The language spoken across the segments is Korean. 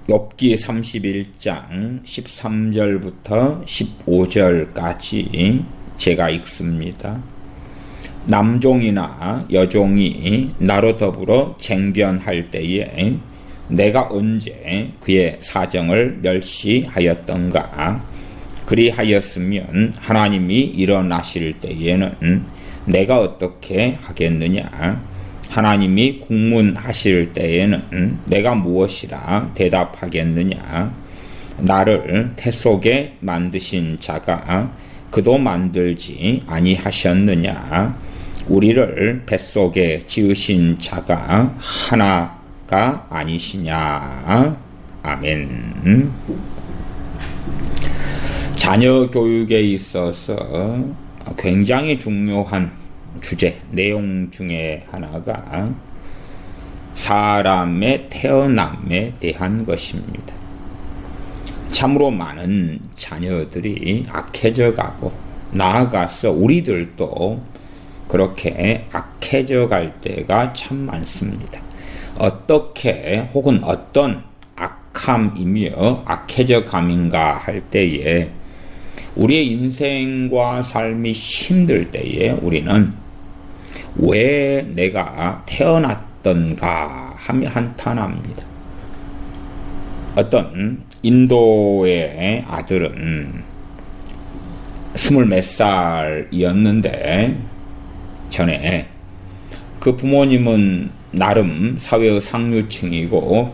욥기 31장 13절부터 15절까지 제가 읽습니다. 남종이나 여종이 나로 더불어 쟁변할 때에 내가 언제 그의 사정을 멸시하였던가. 그리하였으면 하나님이 일어나실 때에는 내가 어떻게 하겠느냐. 하나님이 국문하실 때에는 내가 무엇이라 대답하겠느냐. 나를 태 속에 만드신 자가 그도 만들지 아니하셨느냐. 우리를 뱃속에 지으신 자가 하나가 아니시냐. 아멘. 자녀 교육에 있어서 굉장히 중요한 주제, 내용 중에 하나가 사람의 태어남에 대한 것입니다. 참으로 많은 자녀들이 악해져 가고, 나아가서 우리들도 그렇게 악해져 갈 때가 참 많습니다. 어떻게 혹은 어떤 악함이며 악해져 감인가 할 때에, 우리의 인생과 삶이 힘들 때에 우리는 왜 내가 태어났던가 하며 한탄합니다. 어떤 인도의 아들은 20몇 살이었는데 전에 그 부모님은 나름 사회의 상류층이고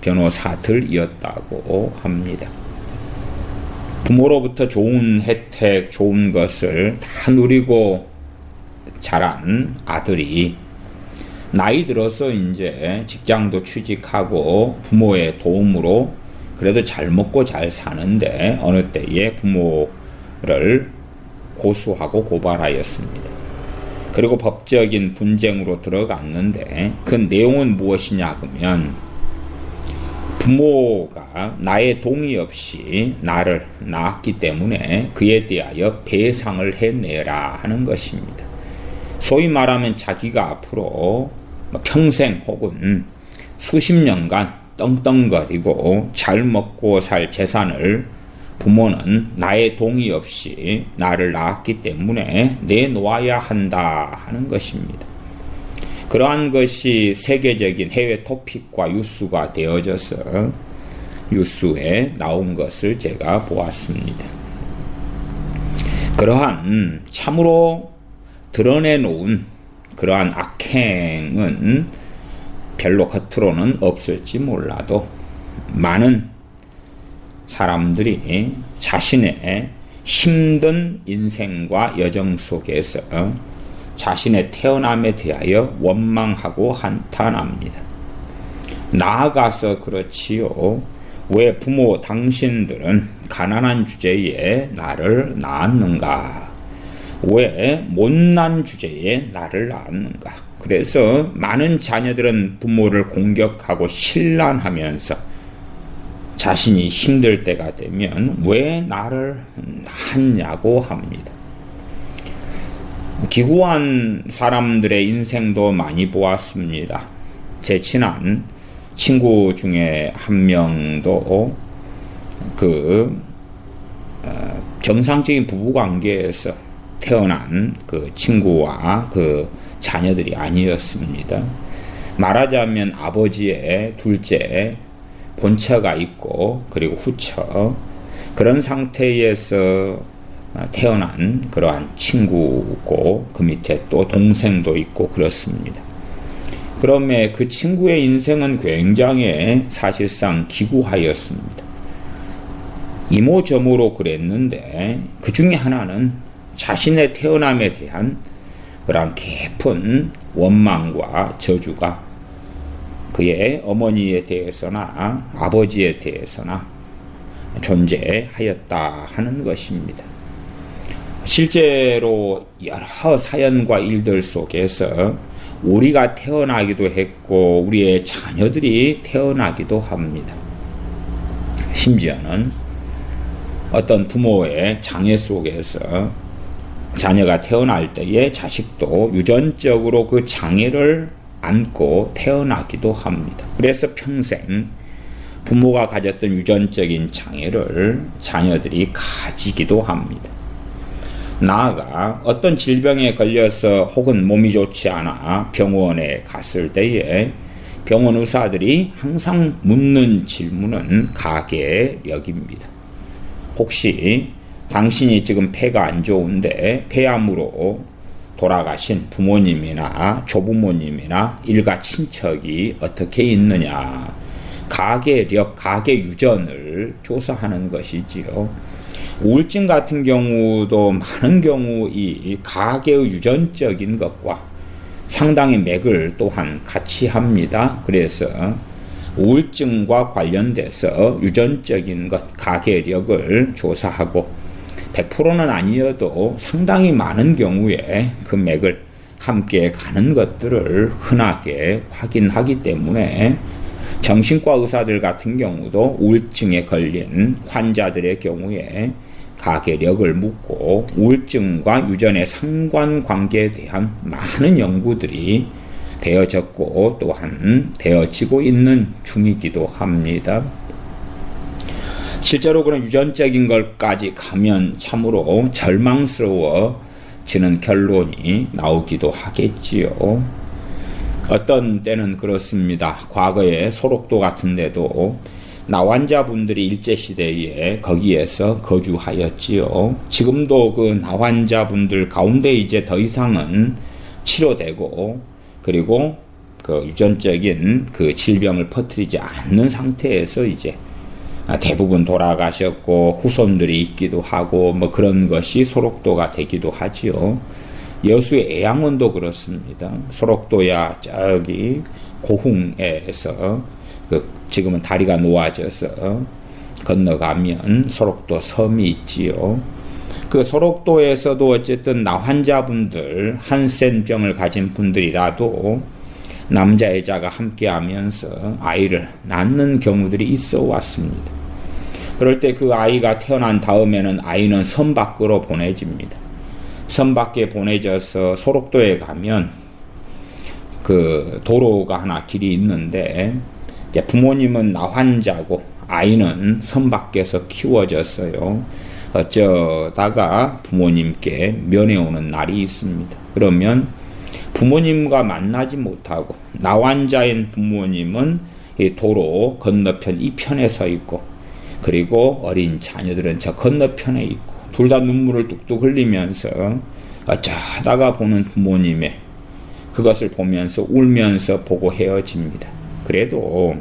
변호사들이었다고 합니다. 부모로부터 좋은 혜택, 좋은 것을 다 누리고 자란 아들이 나이 들어서 이제 직장도 취직하고 부모의 도움으로 그래도 잘 먹고 잘 사는데 어느 때에 부모를 고소하고 고발하였습니다. 그리고 법적인 분쟁으로 들어갔는데 그 내용은 무엇이냐 하면 부모가 나의 동의 없이 나를 낳았기 때문에 그에 대하여 배상을 해내라 하는 것입니다. 소위 말하면 자기가 앞으로 평생 혹은 수십 년간 떵떵거리고 잘 먹고 살 재산을 부모는 나의 동의 없이 나를 낳았기 때문에 내놓아야 한다 하는 것입니다. 그러한 것이 세계적인 해외 토픽과 뉴스가 되어져서 뉴스에 나온 것을 제가 보았습니다. 그러한 참으로 드러내놓은 그러한 악행은 별로 겉으로는 없을지 몰라도 많은 사람들이 자신의 힘든 인생과 여정 속에서 자신의 태어남에 대하여 원망하고 한탄합니다. 나아가서 그렇지요. 왜 부모 당신들은 가난한 주제에 나를 낳았는가? 왜 못난 주제에 나를 낳았는가? 그래서 많은 자녀들은 부모를 공격하고 신란하면서 자신이 힘들 때가 되면 왜 나를 낳았냐고 합니다. 기구한 사람들의 인생도 많이 보았습니다. 제 친한 친구 중에 한 명도 정상적인 부부관계에서 태어난 그 친구와 그 자녀들이 아니었습니다. 말하자면 아버지의 둘째 본처가 있고 그리고 후처, 그런 상태에서 태어난 그러한 친구고 그 밑에 또 동생도 있고 그렇습니다. 그러면 그 친구의 인생은 굉장히 사실상 기구하였습니다. 이모저모로 그랬는데 그 중에 하나는 자신의 태어남에 대한 그런 깊은 원망과 저주가 그의 어머니에 대해서나 아버지에 대해서나 존재하였다 하는 것입니다. 실제로 여러 사연과 일들 속에서 우리가 태어나기도 했고 우리의 자녀들이 태어나기도 합니다. 심지어는 어떤 부모의 장애 속에서 자녀가 태어날 때에 자식도 유전적으로 그 장애를 안고 태어나기도 합니다. 그래서 평생 부모가 가졌던 유전적인 장애를 자녀들이 가지기도 합니다. 나아가 어떤 질병에 걸려서 혹은 몸이 좋지 않아 병원에 갔을 때에 병원 의사들이 항상 묻는 질문은 가계력입니다. 혹시 당신이 지금 폐가 안 좋은데 폐암으로 돌아가신 부모님이나 조부모님이나 일가 친척이 어떻게 있느냐, 가계력, 가계 유전을 조사하는 것이지요. 우울증 같은 경우도 많은 경우 이 가계의 유전적인 것과 상당히 맥을 또한 같이 합니다. 그래서 우울증과 관련돼서 유전적인 것, 가계력을 조사하고 100%는 아니어도 상당히 많은 경우에 그 맥을 함께 가는 것들을 흔하게 확인하기 때문에 정신과 의사들 같은 경우도 우울증에 걸린 환자들의 경우에 가계력을 묻고 우울증과 유전의 상관관계에 대한 많은 연구들이 되어졌고 또한 되어지고 있는 중이기도 합니다. 실제로 그런 유전적인 것까지 가면 참으로 절망스러워지는 결론이 나오기도 하겠지요. 어떤 때는 그렇습니다. 과거에 소록도 같은 데도 나환자분들이 일제시대에 거기에서 거주하였지요. 지금도 그 나환자분들 가운데 이제 더 이상은 치료되고 그리고 그 유전적인 그 질병을 퍼뜨리지 않는 상태에서 이제 대부분 돌아가셨고 후손들이 있기도 하고 뭐 그런 것이 소록도가 되기도 하지요. 여수의 애양원도 그렇습니다. 소록도야 저기 고흥에서 지금은 다리가 놓아져서 건너가면 소록도 섬이 있지요. 그 소록도에서도 어쨌든 나환자분들, 한센병을 가진 분들이라도 남자 여자가 함께 하면서 아이를 낳는 경우들이 있어 왔습니다. 그럴 때 그 아이가 태어난 다음에는 아이는 섬 밖으로 보내집니다. 섬 밖에 보내져서 소록도에 가면 그 도로가 하나 길이 있는데 이제 부모님은 나환자고 아이는 섬 밖에서 키워졌어요. 어쩌다가 부모님께 면회오는 날이 있습니다. 그러면 부모님과 만나지 못하고 나환자인 부모님은 이 도로 건너편 이편에 서 있고 그리고 어린 자녀들은 저 건너편에 있고 둘 다 눈물을 뚝뚝 흘리면서 어쩌다가 보는 부모님의 그것을 보면서 울면서 보고 헤어집니다. 그래도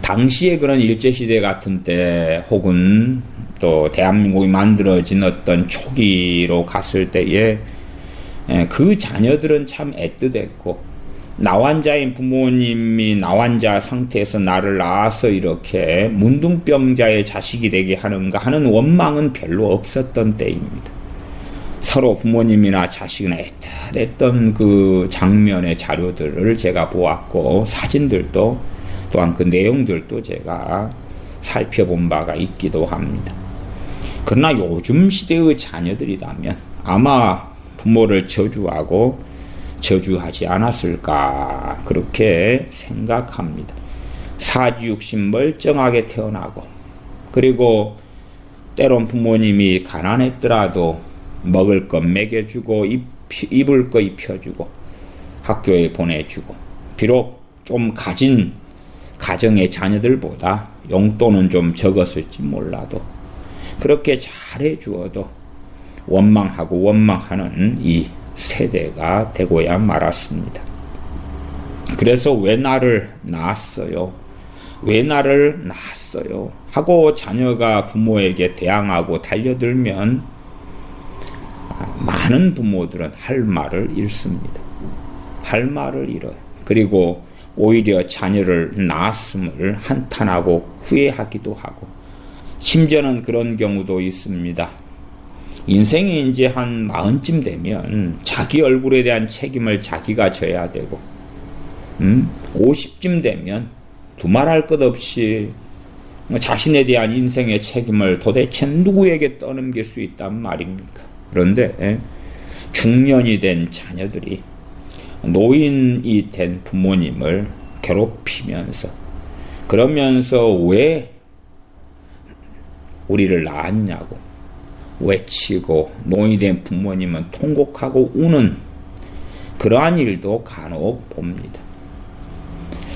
당시에 그런 일제시대 같은 때 혹은 또 대한민국이 만들어진 어떤 초기로 갔을 때에 그 자녀들은 참 애틋했고 나환자인 부모님이 나환자 상태에서 나를 낳아서 이렇게 문둥병자의 자식이 되게 하는가 하는 원망은 별로 없었던 때입니다. 서로 부모님이나 자식이나 애틋했던 그 장면의 자료들을 제가 보았고 사진들도 또한 그 내용들도 제가 살펴본 바가 있기도 합니다. 그러나 요즘 시대의 자녀들이라면 아마 부모를 저주하고 저주하지 않았을까 그렇게 생각합니다. 사지육신 멀쩡하게 태어나고 그리고 때론 부모님이 가난했더라도 먹을 것 먹여주고 입을 거 입혀주고 학교에 보내주고 비록 좀 가진 가정의 자녀들보다 용돈은 좀 적었을지 몰라도 그렇게 잘해주어도 원망하고 원망하는 이 세대가 되고야 말았습니다. 그래서 왜 나를 낳았어요? 왜 나를 낳았어요? 하고 자녀가 부모에게 대항하고 달려들면 많은 부모들은 할 말을 잃습니다. 할 말을 잃어요. 그리고 오히려 자녀를 낳았음을 한탄하고 후회하기도 하고 심지어는 그런 경우도 있습니다. 인생이 이제 한 40쯤 되면 자기 얼굴에 대한 책임을 자기가 져야 되고 50쯤 되면 두말할 것 없이 자신에 대한 인생의 책임을 도대체 누구에게 떠넘길 수 있단 말입니까? 그런데 중년이 된 자녀들이 노인이 된 부모님을 괴롭히면서 그러면서 왜 우리를 낳았냐고 외치고 노인된 부모님은 통곡하고 우는 그러한 일도 간혹 봅니다.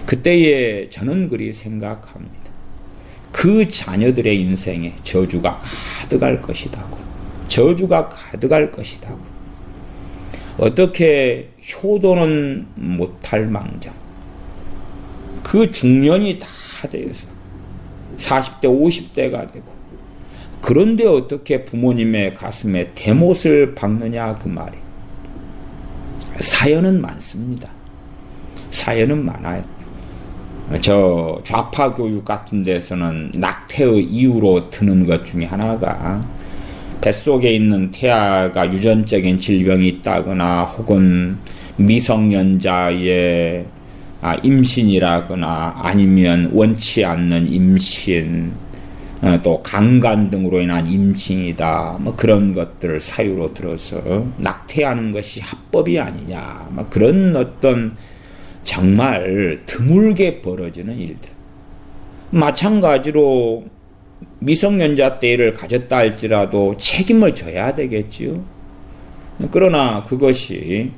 그때에 저는 그리 생각합니다. 그 자녀들의 인생에 저주가 가득할 것이다고. 저주가 가득할 것이다고. 어떻게 효도는 못할 망정. 그 중년이 다 되어서 40대 50대가 되고 그런데 어떻게 부모님의 가슴에 대못을 박느냐 그 말이. 사연은 많습니다. 사연은 많아요. 저 좌파 교육 같은 데서는 낙태의 이유로 드는 것 중에 하나가 뱃속에 있는 태아가 유전적인 질병이 있다거나 혹은 미성년자의 임신이라거나 아니면 원치 않는 임신 또 강간 등으로 인한 임신이다 뭐 그런 것들을 사유로 들어서 낙태하는 것이 합법이 아니냐 뭐 그런 어떤 정말 드물게 벌어지는 일들. 마찬가지로 미성년자 때를 가졌다 할지라도 책임을 져야 되겠지요. 그러나 그것이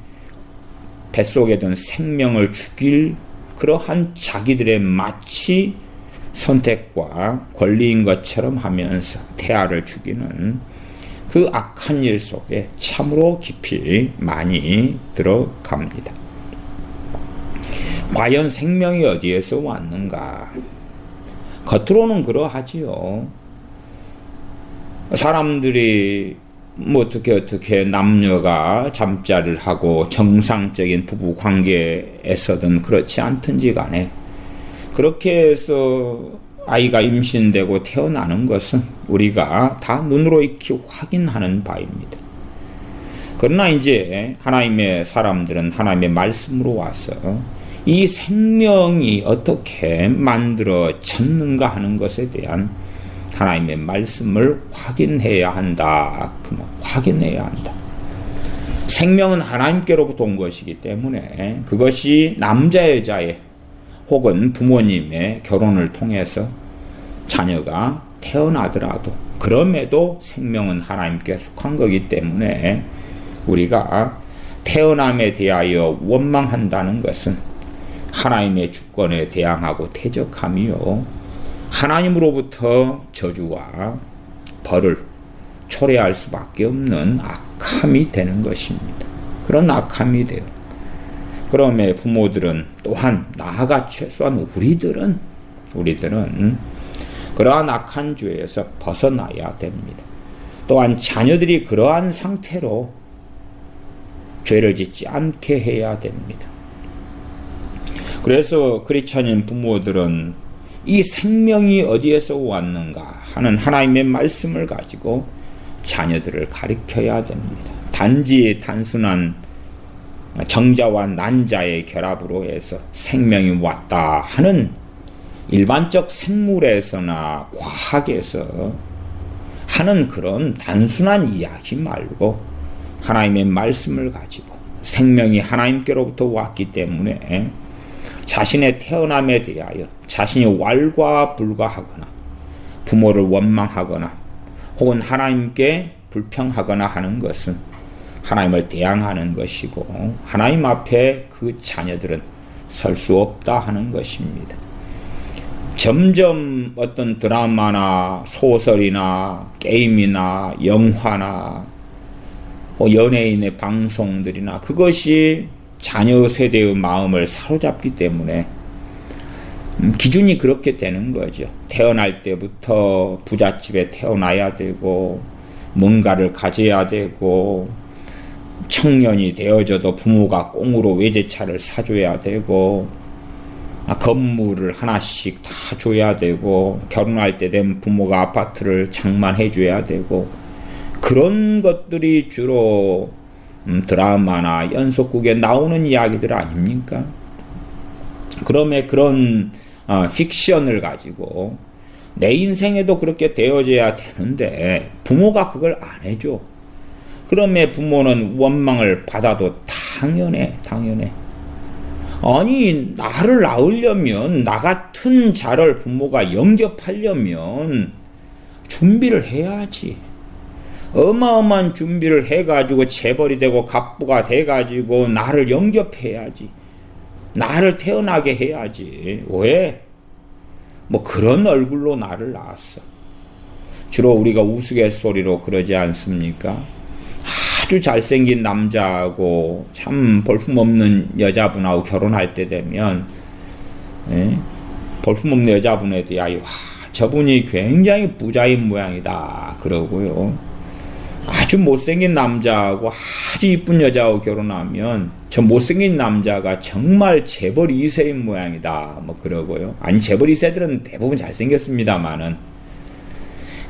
뱃속에 든 생명을 죽일 그러한 자기들의 마치 선택과 권리인 것처럼 하면서 태아를 죽이는 그 악한 일 속에 참으로 깊이 많이 들어갑니다. 과연 생명이 어디에서 왔는가? 겉으로는 그러하지요. 사람들이 뭐 어떻게 남녀가 잠자리를 하고 정상적인 부부 관계에서든 그렇지 않든지 간에 그렇게 해서 아이가 임신되고 태어나는 것은 우리가 다 눈으로 익히 확인하는 바입니다. 그러나 이제 하나님의 사람들은 하나님의 말씀으로 와서 이 생명이 어떻게 만들어졌는가 하는 것에 대한 하나님의 말씀을 확인해야 한다. 확인해야 한다. 생명은 하나님께로부터 온 것이기 때문에 그것이 남자 여자의 혹은 부모님의 결혼을 통해서 자녀가 태어나더라도 그럼에도 생명은 하나님께 속한 거기 때문에 우리가 태어남에 대하여 원망한다는 것은 하나님의 주권에 대항하고 퇴적함이요 하나님으로부터 저주와 벌을 초래할 수밖에 없는 악함이 되는 것입니다. 그런 악함이 돼요. 그러면 부모들은 또한 나아가 최소한 우리들은 그러한 악한 죄에서 벗어나야 됩니다. 또한 자녀들이 그러한 상태로 죄를 짓지 않게 해야 됩니다. 그래서 크리스천인 부모들은 이 생명이 어디에서 왔는가 하는 하나님의 말씀을 가지고 자녀들을 가르쳐야 됩니다. 단지 단순한 정자와 난자의 결합으로 해서 생명이 왔다 하는 일반적 생물에서나 과학에서 하는 그런 단순한 이야기 말고 하나님의 말씀을 가지고 생명이 하나님께로부터 왔기 때문에 자신의 태어남에 대하여 자신이 왈가불가하거나 부모를 원망하거나 혹은 하나님께 불평하거나 하는 것은 하나님을 대항하는 것이고 하나님 앞에 그 자녀들은 설 수 없다 하는 것입니다. 점점 어떤 드라마나 소설이나 게임이나 영화나 연예인의 방송들이나 그것이 자녀 세대의 마음을 사로잡기 때문에 기준이 그렇게 되는 거죠. 태어날 때부터 부잣집에 태어나야 되고 뭔가를 가져야 되고 청년이 되어져도 부모가 꽁으로 외제차를 사줘야 되고 건물을 하나씩 다 줘야 되고 결혼할 때 되면 부모가 아파트를 장만해 줘야 되고 그런 것들이 주로 드라마나 연속극에 나오는 이야기들 아닙니까? 그러면 그런 픽션을 가지고 내 인생에도 그렇게 되어져야 되는데 부모가 그걸 안 해줘. 그러면 부모는 원망을 받아도 당연해. 아니, 나를 낳으려면, 나 같은 자를 부모가 영접하려면 준비를 해야지. 어마어마한 준비를 해가지고 재벌이 되고 갑부가 돼가지고 나를 영접해야지. 나를 태어나게 해야지. 왜? 뭐 그런 얼굴로 나를 낳았어. 주로 우리가 우스갯소리로 그러지 않습니까? 아주 잘생긴 남자하고 참 볼품없는 여자분하고 결혼할 때 되면, 볼품없는 여자분에 대하여 저분이 굉장히 부자인 모양이다 그러고요. 아주 못생긴 남자하고 아주 이쁜 여자하고 결혼하면 저 못생긴 남자가 정말 재벌 2세인 모양이다 뭐 그러고요. 아니, 재벌 2세들은 대부분 잘생겼습니다만은,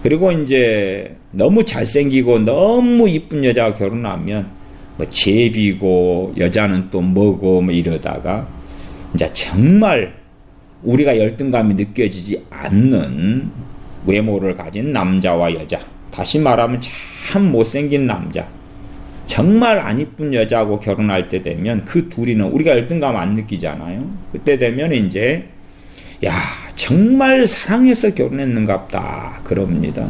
그리고 이제 너무 잘생기고 너무 이쁜 여자와 결혼하면 뭐 제비고 여자는 또 뭐고 뭐 이러다가 이제 정말 우리가 열등감이 느껴지지 않는 외모를 가진 남자와 여자, 다시 말하면 참 못생긴 남자, 정말 안 이쁜 여자하고 결혼할 때 되면 그 둘이는 우리가 열등감 안 느끼잖아요. 그때 되면 이제 야, 정말 사랑해서 결혼했는갑다 그럽니다.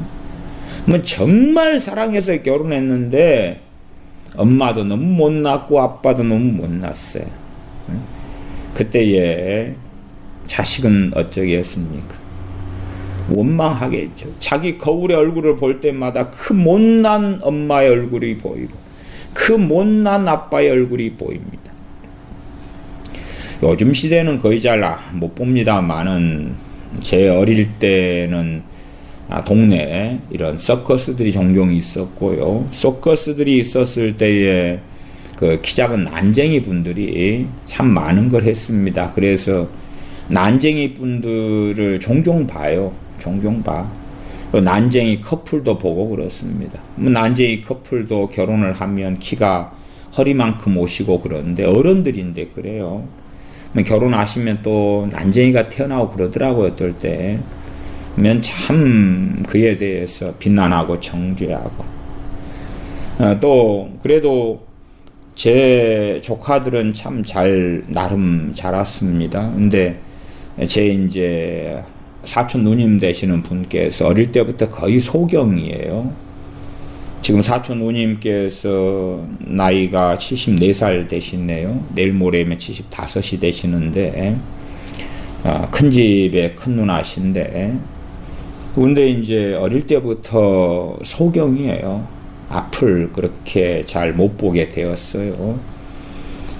뭐 정말 사랑해서 결혼했는데 엄마도 너무 못났고 아빠도 너무 못났어요. 그때에 자식은 어쩌겠습니까? 원망하겠죠. 자기 거울의 얼굴을 볼 때마다 그 못난 엄마의 얼굴이 보이고 그 못난 아빠의 얼굴이 보입니다. 요즘 시대는 거의 잘 못 봅니다만은 제 어릴 때는 동네에 이런 서커스들이 종종 있었고요. 서커스들이 있었을 때에 그 키 작은 난쟁이 분들이 참 많은 걸 했습니다. 그래서 난쟁이 분들을 종종 봐요. 종종 봐. 난쟁이 커플도 보고 그렇습니다. 난쟁이 커플도 결혼을 하면 키가 허리만큼 오시고 그러는데 어른들인데 그래요. 결혼하시면 또 난쟁이가 태어나고 그러더라고요. 어떨 때면 참 그에 대해서 비난하고 정죄하고, 또 그래도 제 조카들은 참 나름 자랐습니다. 근데 제 이제 사촌 누님 되시는 분께서 어릴 때부터 거의 소경이에요. 지금 사촌 누님께서 나이가 74살 되시네요. 내일 모레면 75이 되시는데, 큰 집에 큰 누나신데, 근데 이제 어릴 때부터 소경이에요. 앞을 그렇게 잘 못 보게 되었어요.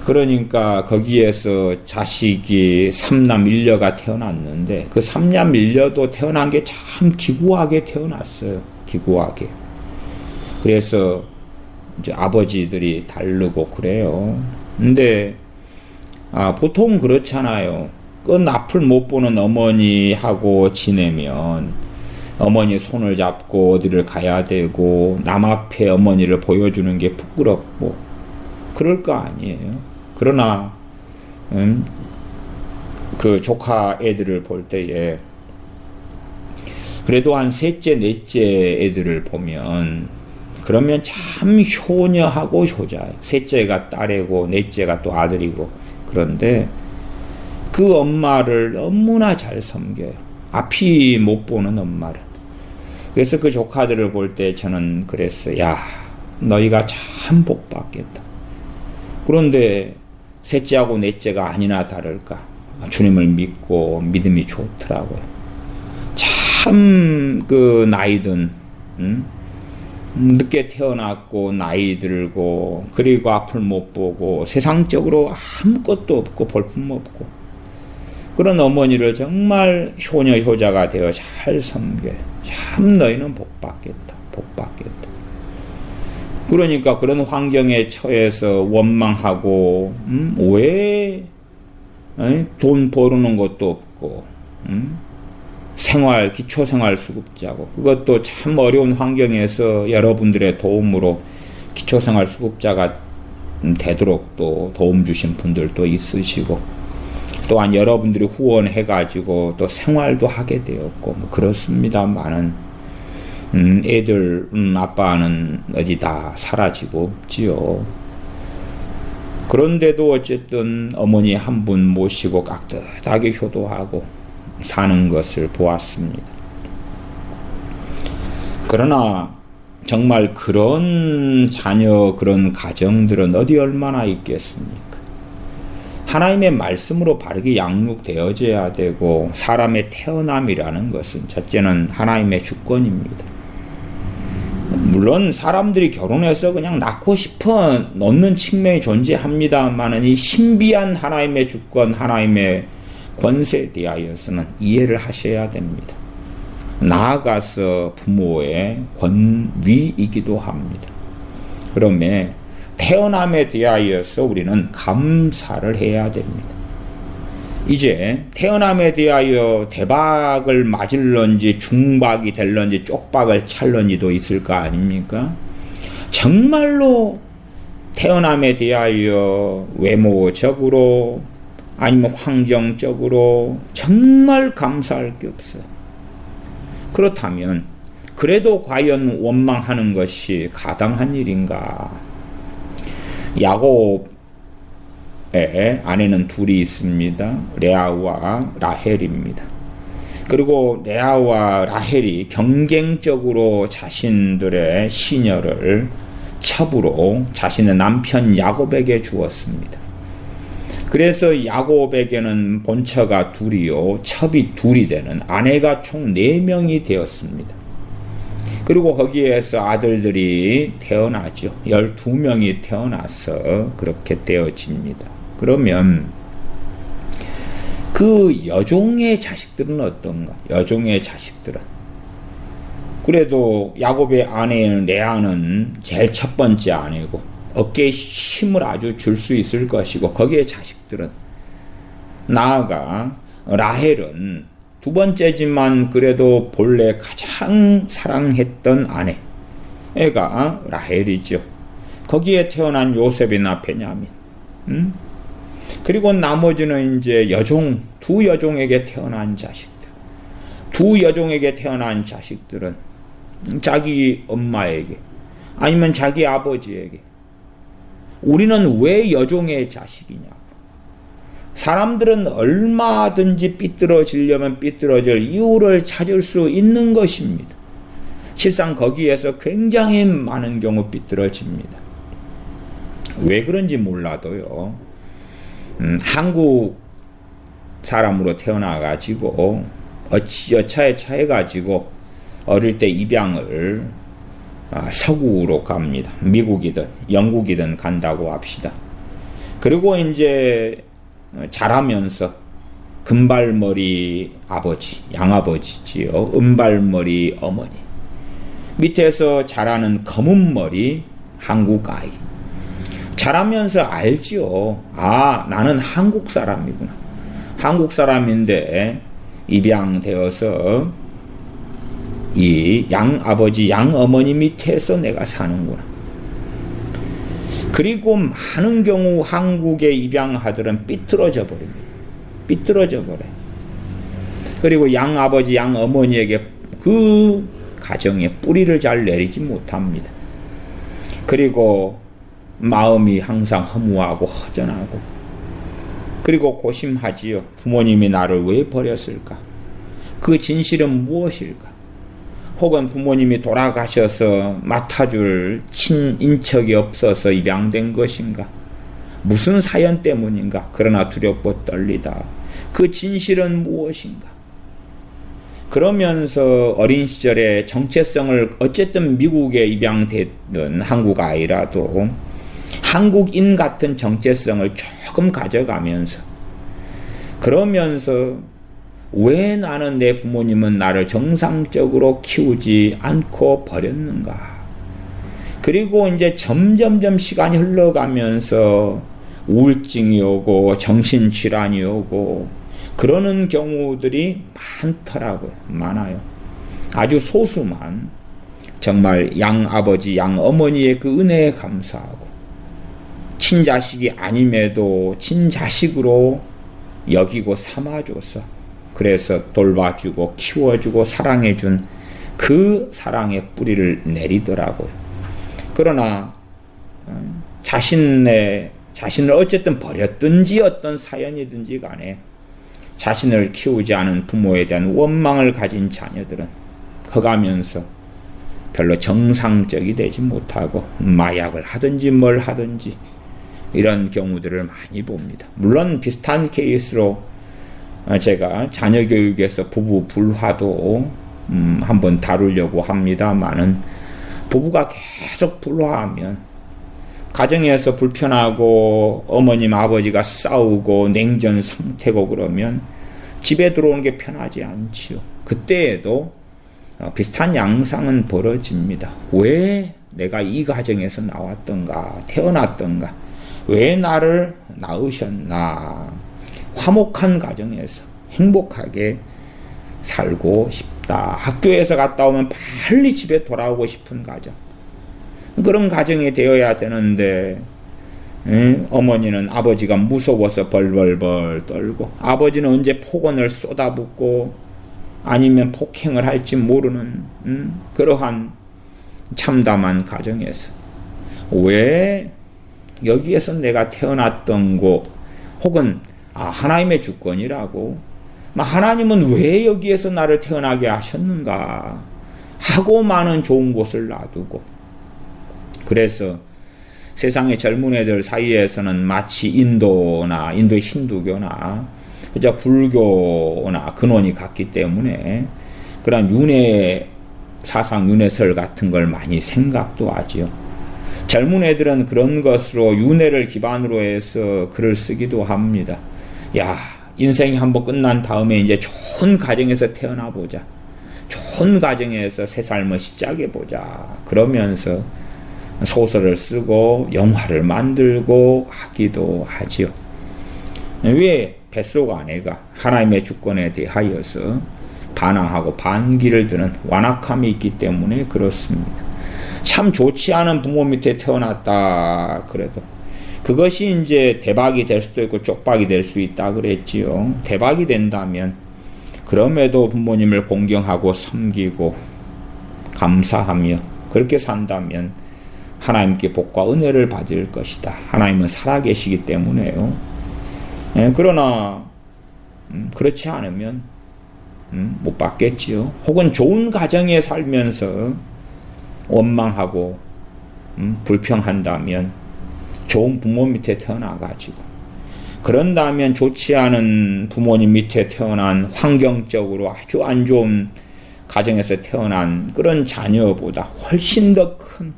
그러니까 거기에서 자식이 3남 1녀가 태어났는데, 그 3남 1녀도 태어난 게 참 기구하게 태어났어요. 기구하게. 그래서 이제 아버지들이 다르고 그래요. 근데 보통 그렇잖아요. 그 앞을 못 보는 어머니하고 지내면 어머니 손을 잡고 어디를 가야 되고 남 앞에 어머니를 보여주는 게 부끄럽고 그럴 거 아니에요. 그러나 그 조카 애들을 볼 때에 그래도 한 셋째 넷째 애들을 보면 그러면 참 효녀하고 효자예요. 셋째가 딸이고 넷째가 또 아들이고. 그런데 그 엄마를 너무나 잘 섬겨요. 앞이 못 보는 엄마를. 그래서 그 조카들을 볼 때 저는 그랬어요. 야, 너희가 참 복받겠다. 그런데 셋째하고 넷째가 아니나 다를까 주님을 믿고 믿음이 좋더라고요. 참 그 나이든 늦게 태어났고 나이 들고 그리고 앞을 못 보고 세상적으로 아무것도 없고 볼품없고 그런 어머니를 정말 효녀 효자가 되어 잘 섬겨요. 참 너희는 복받겠다. 복받겠다. 그러니까 그런 환경에 처해서 원망하고 왜 돈 벌는 것도 없고 기초생활수급자고 그것도 참 어려운 환경에서 여러분들의 도움으로 기초생활수급자가 되도록 또 도움 주신 분들도 있으시고 또한 여러분들이 후원해가지고 또 생활도 하게 되었고 뭐 그렇습니다만은 애들 아빠는 어디 다 사라지고 없지요. 그런데도 어쨌든 어머니 한 분 모시고 깍듯하게 효도하고 사는 것을 보았습니다. 그러나 정말 그런 자녀, 그런 가정들은 어디 얼마나 있겠습니까? 하나님의 말씀으로 바르게 양육되어져야 되고, 사람의 태어남이라는 것은 첫째는 하나님의 주권입니다. 물론 사람들이 결혼해서 그냥 낳고 싶어 놓는 측면이 존재합니다만은 이 신비한 하나님의 주권, 하나님의 권세에 대하여서는 이해를 하셔야 됩니다. 나아가서 부모의 권위이기도 합니다. 그러면 태어남에 대하여서 우리는 감사를 해야 됩니다. 이제 태어남에 대하여 대박을 맞을런지 중박이 될런지 쪽박을 찰런지도 있을 거 아닙니까? 정말로 태어남에 대하여 외모적으로 아니면 환경적으로 정말 감사할 게 없어요. 그렇다면 그래도 과연 원망하는 것이 가당한 일인가? 야곱의 아내는 둘이 있습니다. 레아와 라헬입니다. 그리고 레아와 라헬이 경쟁적으로 자신들의 시녀를 첩으로 자신의 남편 야곱에게 주었습니다. 그래서 야곱에게는 본처가 둘이요 첩이 둘이 되는 아내가 총 4명이 되었습니다. 그리고 거기에서 아들들이 태어나죠. 12명이 태어나서 그렇게 되어집니다. 그러면 그 여종의 자식들은 어떤가? 여종의 자식들은 그래도 야곱의 아내인 레아는 제일 첫 번째 아내고 어깨에 힘을 아주 줄 수 있을 것이고, 거기에 자식들은 나아가 라헬은 두 번째지만 그래도 본래 가장 사랑했던 아내가 라헬이죠. 거기에 태어난 요셉이나 베냐민, 그리고 나머지는 이제 여종, 두 여종에게 태어난 자식들. 두 여종에게 태어난 자식들은 자기 엄마에게 아니면 자기 아버지에게 우리는 왜 여종의 자식이냐? 사람들은 얼마든지 삐뚤어지려면 삐뚤어질 이유를 찾을 수 있는 것입니다. 실상 거기에서 굉장히 많은 경우 삐뚤어집니다. 왜 그런지 몰라도요. 한국 사람으로 태어나가지고 여차에 차해가지고 어릴 때 입양을 서구로 갑니다. 미국이든 영국이든 간다고 합시다. 그리고 이제 자라면서 금발머리 아버지, 양아버지지요. 은발머리 어머니. 밑에서 자라는 검은머리 한국 아이. 자라면서 알지요. 아, 나는 한국 사람이구나. 한국 사람인데 입양되어서 이 양아버지, 양어머니 밑에서 내가 사는구나. 그리고 많은 경우 한국의 입양아들은 삐뚤어져 버립니다. 삐뚤어져 버려요. 그리고 양아버지, 양어머니에게 그 가정에 뿌리를 잘 내리지 못합니다. 그리고 마음이 항상 허무하고 허전하고, 그리고 고심하지요. 부모님이 나를 왜 버렸을까? 그 진실은 무엇일까? 혹은 부모님이 돌아가셔서 맡아줄 친인척이 없어서 입양된 것인가? 무슨 사연 때문인가? 그러나 두렵고 떨리다. 그 진실은 무엇인가? 그러면서 어린 시절에 정체성을 어쨌든 미국에 입양됐던 한국 아이라도 한국인 같은 정체성을 조금 가져가면서, 그러면서 왜 나는 내 부모님은 나를 정상적으로 키우지 않고 버렸는가? 그리고 이제 점점점 시간이 흘러가면서 우울증이 오고 정신질환이 오고 그러는 경우들이 많더라고요. 많아요. 아주 소수만 정말 양아버지, 양어머니의 그 은혜에 감사하고 친자식이 아님에도 친자식으로 여기고 삼아줘서 그래서 돌봐주고 키워주고 사랑해준 그 사랑의 뿌리를 내리더라고요. 그러나 자신의 자신을 어쨌든 버렸든지 어떤 사연이든지 간에 자신을 키우지 않은 부모에 대한 원망을 가진 자녀들은 커가면서 별로 정상적이 되지 못하고 마약을 하든지 뭘 하든지 이런 경우들을 많이 봅니다. 물론 비슷한 케이스로 제가 자녀 교육에서 부부 불화도 한번 다루려고 합니다만은 부부가 계속 불화하면 가정에서 불편하고 어머님 아버지가 싸우고 냉전 상태고 그러면 집에 들어오는 게 편하지 않지요. 그때에도 비슷한 양상은 벌어집니다. 왜 내가 이 가정에서 나왔던가 태어났던가 왜 나를 낳으셨나. 화목한 가정에서 행복하게 살고 싶다. 학교에서 갔다 오면 빨리 집에 돌아오고 싶은 가정. 그런 가정이 되어야 되는데 어머니는 아버지가 무서워서 벌벌벌 떨고 아버지는 언제 폭언을 쏟아붓고 아니면 폭행을 할지 모르는 그러한 참담한 가정에서 왜 여기에서 내가 태어났던 곳 혹은 하나님의 주권이라고 하나님은 왜 여기에서 나를 태어나게 하셨는가 하고 많은 좋은 곳을 놔두고 그래서 세상의 젊은 애들 사이에서는 마치 인도나 인도 힌두교나 그저 불교나 근원이 같기 때문에 그런 윤회 사상, 윤회설 같은 걸 많이 생각도 하지요. 젊은 애들은 그런 것으로 윤회를 기반으로 해서 글을 쓰기도 합니다. 야, 인생이 한번 끝난 다음에 이제 좋은 가정에서 태어나 보자. 좋은 가정에서 새 삶을 시작해 보자. 그러면서 소설을 쓰고 영화를 만들고 하기도 하지요. 왜 뱃속 아내가 하나님의 주권에 대하여서 반항하고 반기를 드는 완악함이 있기 때문에 그렇습니다. 참 좋지 않은 부모 밑에 태어났다 그래도 그것이 이제 대박이 될 수도 있고 쪽박이 될 수 있다 그랬지요. 대박이 된다면 그럼에도 부모님을 공경하고 섬기고 감사하며 그렇게 산다면 하나님께 복과 은혜를 받을 것이다. 하나님은 살아계시기 때문에요. 그러나 그렇지 않으면 못 받겠지요. 혹은 좋은 가정에 살면서 원망하고 불평한다면 좋은 부모 밑에 태어나가지고 그런다면 좋지 않은 부모님 밑에 태어난 환경적으로 아주 안 좋은 가정에서 태어난 그런 자녀보다 훨씬 더 큰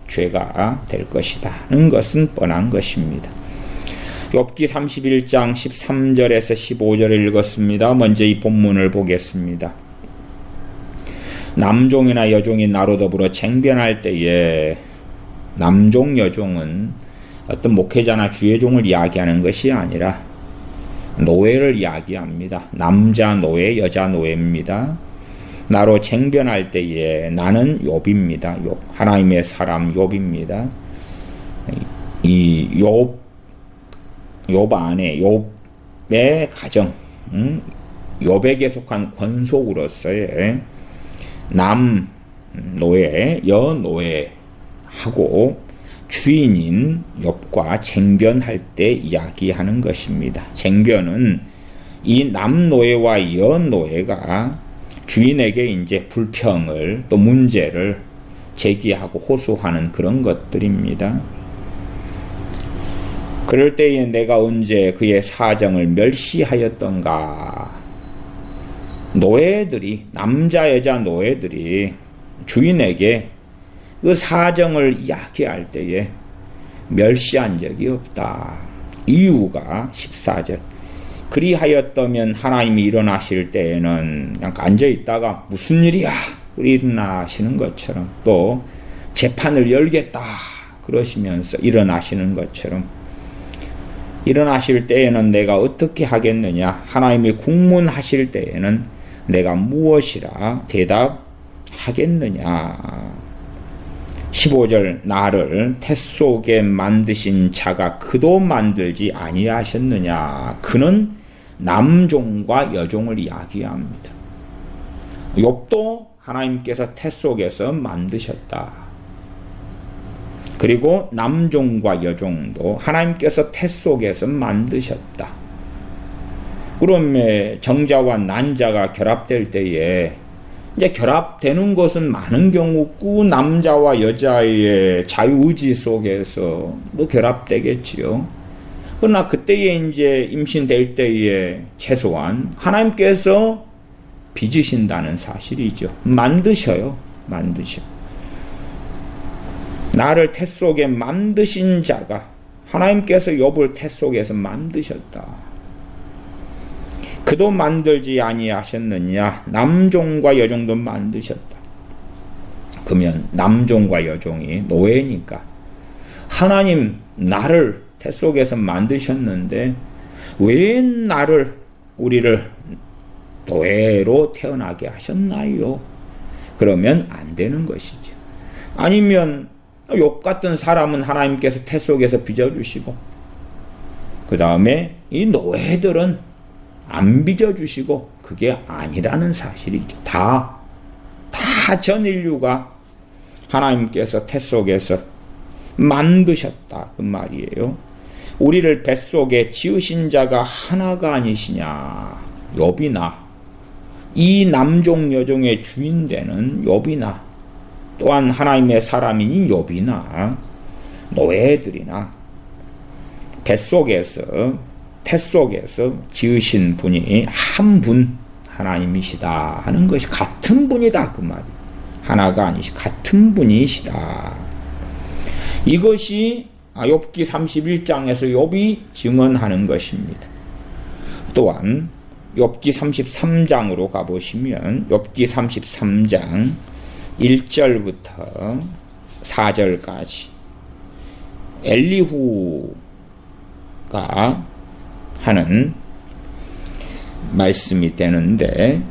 죄가 될 것이다는 것은 뻔한 것입니다. 욥기 31장 13절에서 15절을 읽었습니다. 먼저 이 본문을 보겠습니다. 남종이나 여종이 나로 더불어 쟁변할 때에 남종 여종은 어떤 목회자나 주의종을 이야기하는 것이 아니라 노예를 이야기합니다. 남자 노예, 여자 노예입니다. 나로 쟁변할 때에 나는 욥입니다. 욥, 하나님의 사람 욥입니다. 이 욥 안에 욥의 가정, 욥에게 속한 권속으로서의 남 노예, 여 노예하고 주인인 욥과 쟁변할 때 이야기하는 것입니다. 쟁변은 이 남 노예와 여 노예가 주인에게 이제 불평을 또 문제를 제기하고 호소하는 그런 것들입니다. 그럴 때에 내가 언제 그의 사정을 멸시하였던가. 노예들이, 남자 여자 노예들이 주인에게 그 사정을 이야기할 때에 멸시한 적이 없다. 이유가 14절. 그리하였다면 하나님이 일어나실 때에는 그냥 앉아있다가 무슨 일이야 일어나시는 것처럼 또 재판을 열겠다 그러시면서 일어나시는 것처럼 일어나실 때에는 내가 어떻게 하겠느냐, 하나님이 국문하실 때에는 내가 무엇이라 대답하겠느냐. 15절 나를 태 속에 만드신 자가 그도 만들지 아니하셨느냐. 그는 남종과 여종을 이야기합니다. 욥도 하나님께서 태 속에서 만드셨다. 그리고 남종과 여종도 하나님께서 태 속에서 만드셨다. 그러면 정자와 난자가 결합될 때에 이제 결합되는 것은 많은 경우 없고 남자와 여자의 자유의지 속에서 뭐 결합되겠지요. 그러나 그때에 이제 임신될 때에 최소한 하나님께서 빚으신다는 사실이죠. 만드셔요. 만드셔. 나를 태 속에 만드신 자가 하나님께서 욥을 태 속에서 만드셨다. 그도 만들지 아니하셨느냐? 남종과 여종도 만드셨다. 그러면 남종과 여종이 노예니까 하나님 나를 태 속에서 만드셨는데 왜 나를 우리를 노예로 태어나게 하셨나요? 그러면 안 되는 것이죠. 아니면 욥 같은 사람은 하나님께서 태 속에서 빚어주시고 그 다음에 이 노예들은 안 빚어주시고 그게 아니라는 사실이죠. 다 전 인류가 하나님께서 태 속에서 만드셨다 그 말이에요. 우리를 뱃속에 지으신 자가 하나가 아니시냐. 욥이나 이 남종 여종의 주인 되는 욥이나 또한 하나님의 사람인 욥이나 노예들이나 뱃속에서 태 속에서 지으신 분이 한 분 하나님이시다 하는 것이 같은 분이다 그 말이. 하나가 아니시 같은 분이시다. 이것이 욥기 31장에서 욥이 증언하는 것입니다. 또한 욥기 33장으로 가보시면 욥기 33장 1절부터 4절까지 엘리후가 하는 말씀이 되는데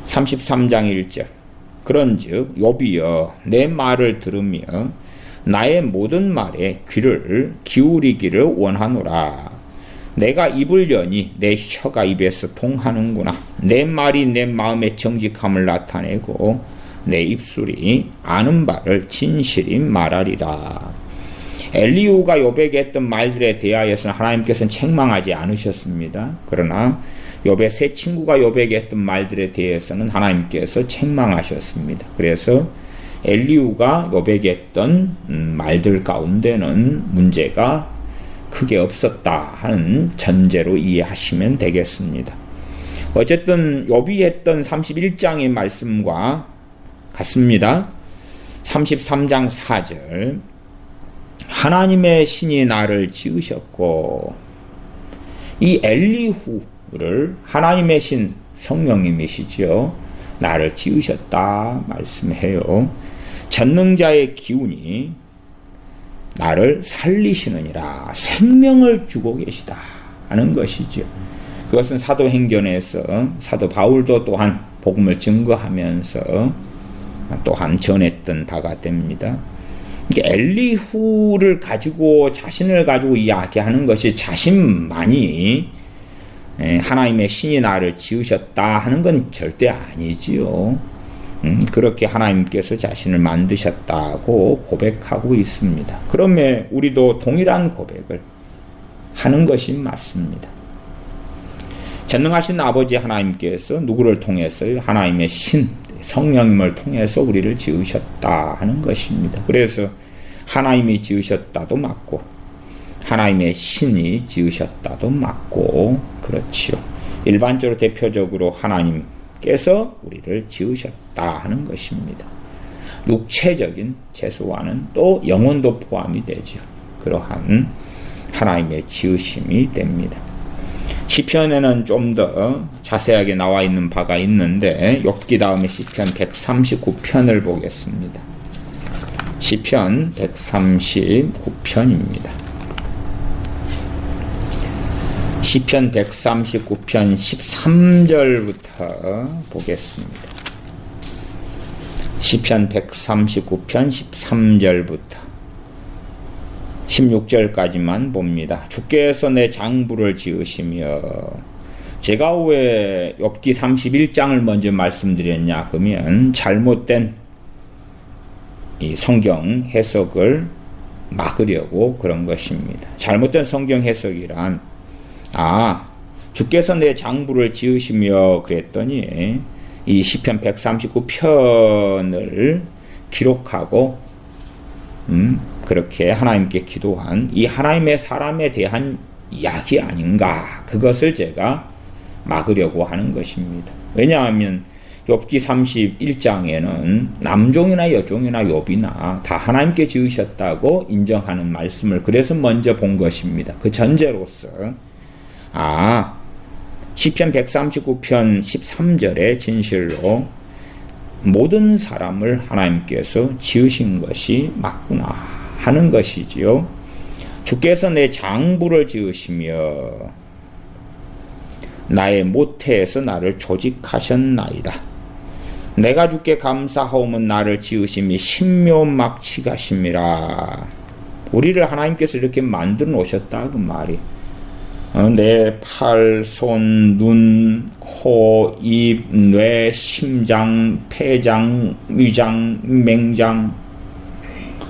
33장 1절 그런즉 욥이여 내 말을 들으며 나의 모든 말에 귀를 기울이기를 원하노라. 내가 입을 여니 내 혀가 입에서 통하는구나. 내 말이 내 마음의 정직함을 나타내고 내 입술이 아는 바를 진실히 말하리라. 엘리후가 욥에게 했던 말들에 대하여서는 하나님께서는 책망하지 않으셨습니다. 그러나 욥의 세 친구가 욥에게 했던 말들에 대해서는 하나님께서 책망하셨습니다. 그래서 엘리후가 욥에게 했던 말들 가운데는 문제가 크게 없었다 하는 전제로 이해하시면 되겠습니다. 어쨌든 욥이 했던 31장의 말씀과 같습니다. 33장 4절 하나님의 신이 나를 지으셨고 이 엘리후를 하나님의 신 성령님이시죠. 나를 지으셨다 말씀해요. 전능자의 기운이 나를 살리시느니라. 생명을 주고 계시다 하는 것이죠. 그것은 사도행전에서 사도 바울도 또한 복음을 증거하면서 또한 전했던 바가 됩니다. 엘리후를 가지고 자신을 가지고 이야기하는 것이 자신만이 하나님의 신이 나를 지으셨다 하는 건 절대 아니지요. 그렇게 하나님께서 자신을 만드셨다고 고백하고 있습니다. 그러면 우리도 동일한 고백을 하는 것이 맞습니다. 전능하신 아버지 하나님께서 누구를 통해서요? 하나님의 신 성령님을 통해서 우리를 지으셨다 하는 것입니다. 그래서 하나님이 지으셨다도 맞고 하나님의 신이 지으셨다도 맞고 그렇지요. 일반적으로 대표적으로 하나님께서 우리를 지으셨다 하는 것입니다. 육체적인 재수와는 또 영혼도 포함이 되죠. 그러한 하나님의 지으심이 됩니다. 시편에는 좀 더 자세하게 나와 있는 바가 있는데 욥기 다음에 시편 139편을 보겠습니다. 시편 139편입니다. 시편 139편 13절부터 보겠습니다. 시편 139편 13절부터 16절까지만 봅니다. 주께서 내 장부를 지으시며 제가 왜 욥기 31장을 먼저 말씀드렸냐 그러면 잘못된 이 성경 해석을 막으려고 그런 것입니다. 잘못된 성경 해석이란 주께서 내 장부를 지으시며 그랬더니 이 시편 139편을 기록하고 그렇게 하나님께 기도한 이 하나님의 사람에 대한 이야기 아닌가, 그것을 제가 막으려고 하는 것입니다. 왜냐하면 욥기 31장에는 남종이나 여종이나 욥이나 다 하나님께 지으셨다고 인정하는 말씀을 그래서 먼저 본 것입니다. 그 전제로서 시편 139편 13절에 진실로 모든 사람을 하나님께서 지으신 것이 맞구나 하는 것이지요. 주께서 내 장부를 지으시며 나의 모태에서 나를 조직하셨나이다. 내가 주께 감사하오면 나를 지으심이 신묘막치가심이라. 우리를 하나님께서 이렇게 만들어 놓으셨다 그 말이. 내 팔, 손, 눈, 코, 입, 뇌, 심장, 폐장, 위장, 맹장,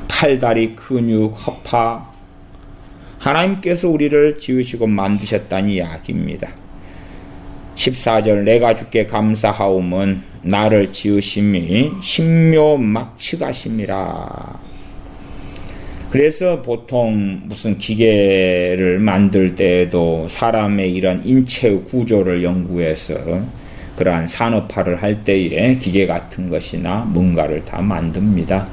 팔다리, 근육, 허파, 하나님께서 우리를 지으시고 만드셨다는 이야기입니다. 14절 내가 주께 감사하오면 나를 지으심이 신묘막치가심이라. 그래서 보통 무슨 기계를 만들 때에도 사람의 이런 인체 구조를 연구해서 그러한 산업화를 할 때에 기계 같은 것이나 뭔가를 다 만듭니다.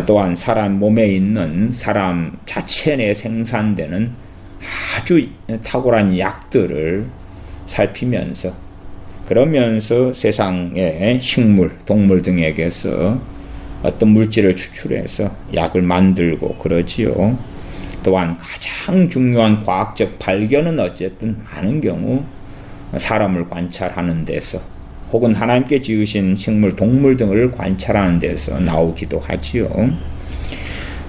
또한 사람 몸에 있는 사람 자체 내에 생산되는 아주 탁월한 약들을 살피면서 그러면서 세상의 식물, 동물 등에게서 어떤 물질을 추출해서 약을 만들고 그러지요. 또한 가장 중요한 과학적 발견은 어쨌든 많은 경우 사람을 관찰하는 데서 혹은 하나님께 지으신 식물, 동물 등을 관찰하는 데서 나오기도 하지요.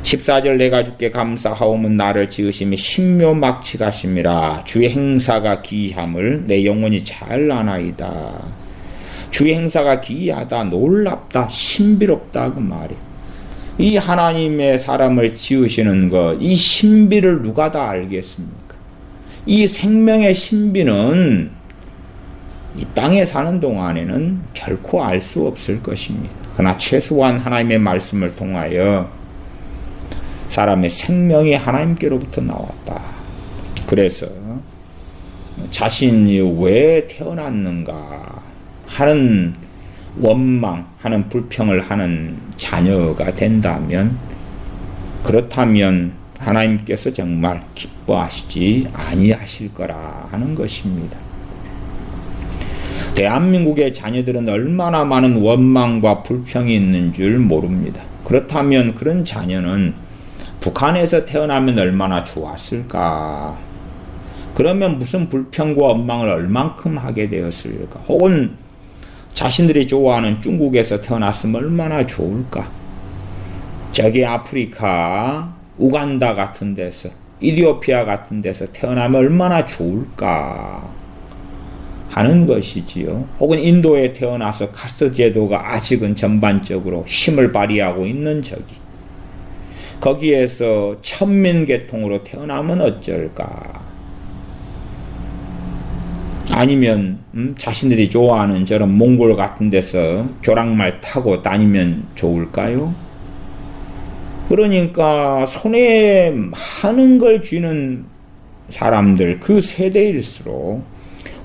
14절 내가 주께 감사하오면 나를 지으심이 신묘막치가심이라. 주의 행사가 기이함을 내 영혼이 잘 아나이다. 주의 행사가 기이하다, 놀랍다, 신비롭다 그 말이. 이 하나님의 사람을 지으시는 것, 이 신비를 누가 다 알겠습니까? 이 생명의 신비는 이 땅에 사는 동안에는 결코 알 수 없을 것입니다. 그러나 최소한 하나님의 말씀을 통하여 사람의 생명이 하나님께로부터 나왔다. 그래서 자신이 왜 태어났는가 하는 원망, 하는 불평을 하는 자녀가 된다면, 그렇다면 하나님께서 정말 기뻐하시지 아니하실 거라 하는 것입니다. 대한민국의 자녀들은 얼마나 많은 원망과 불평이 있는 줄 모릅니다. 그렇다면 그런 자녀는 북한에서 태어나면 얼마나 좋았을까? 그러면 무슨 불평과 원망을 얼만큼 하게 되었을까? 혹은 자신들이 좋아하는 중국에서 태어났으면 얼마나 좋을까? 저기 아프리카, 우간다 같은 데서, 이디오피아 같은 데서 태어나면 얼마나 좋을까? 하는 것이지요. 혹은 인도에 태어나서 카스트 제도가 아직은 전반적으로 힘을 발휘하고 있는 저기, 거기에서 천민계통으로 태어나면 어쩔까? 아니면 자신들이 좋아하는 저런 몽골 같은 데서 조랑말 타고 다니면 좋을까요? 그러니까 손에 많은 걸 쥐는 사람들, 그 세대일수록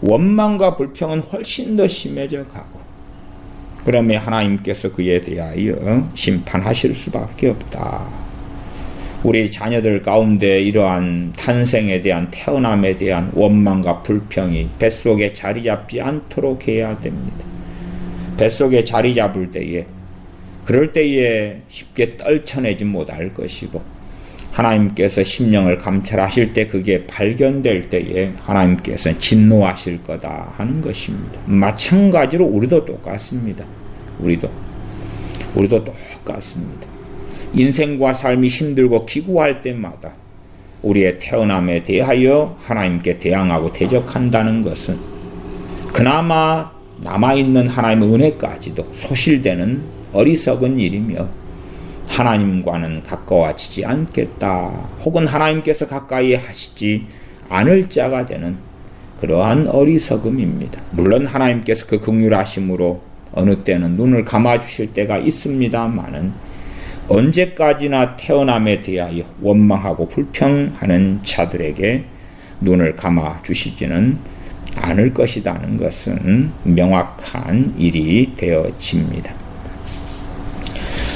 원망과 불평은 훨씬 더 심해져 가고, 그러면 하나님께서 그에 대하여 심판하실 수밖에 없다. 우리 자녀들 가운데 이러한 탄생에 대한, 태어남에 대한 원망과 불평이 뱃속에 자리 잡지 않도록 해야 됩니다. 뱃속에 자리 잡을 때에, 그럴 때에 쉽게 떨쳐내지 못할 것이고, 하나님께서 심령을 감찰하실 때 그게 발견될 때에 하나님께서 진노하실 거다 하는 것입니다. 마찬가지로 우리도 똑같습니다. 우리도 똑같습니다. 인생과 삶이 힘들고 기구할 때마다 우리의 태어남에 대하여 하나님께 대항하고 대적한다는 것은 그나마 남아있는 하나님의 은혜까지도 소실되는 어리석은 일이며, 하나님과는 가까워지지 않겠다. 혹은 하나님께서 가까이 하시지 않을 자가 되는 그러한 어리석음입니다. 물론 하나님께서 그 긍휼하심으로 어느 때는 눈을 감아주실 때가 있습니다마는 언제까지나 태어남에 대하여 원망하고 불평하는 자들에게 눈을 감아주시지는 않을 것이라는 것은 명확한 일이 되어집니다.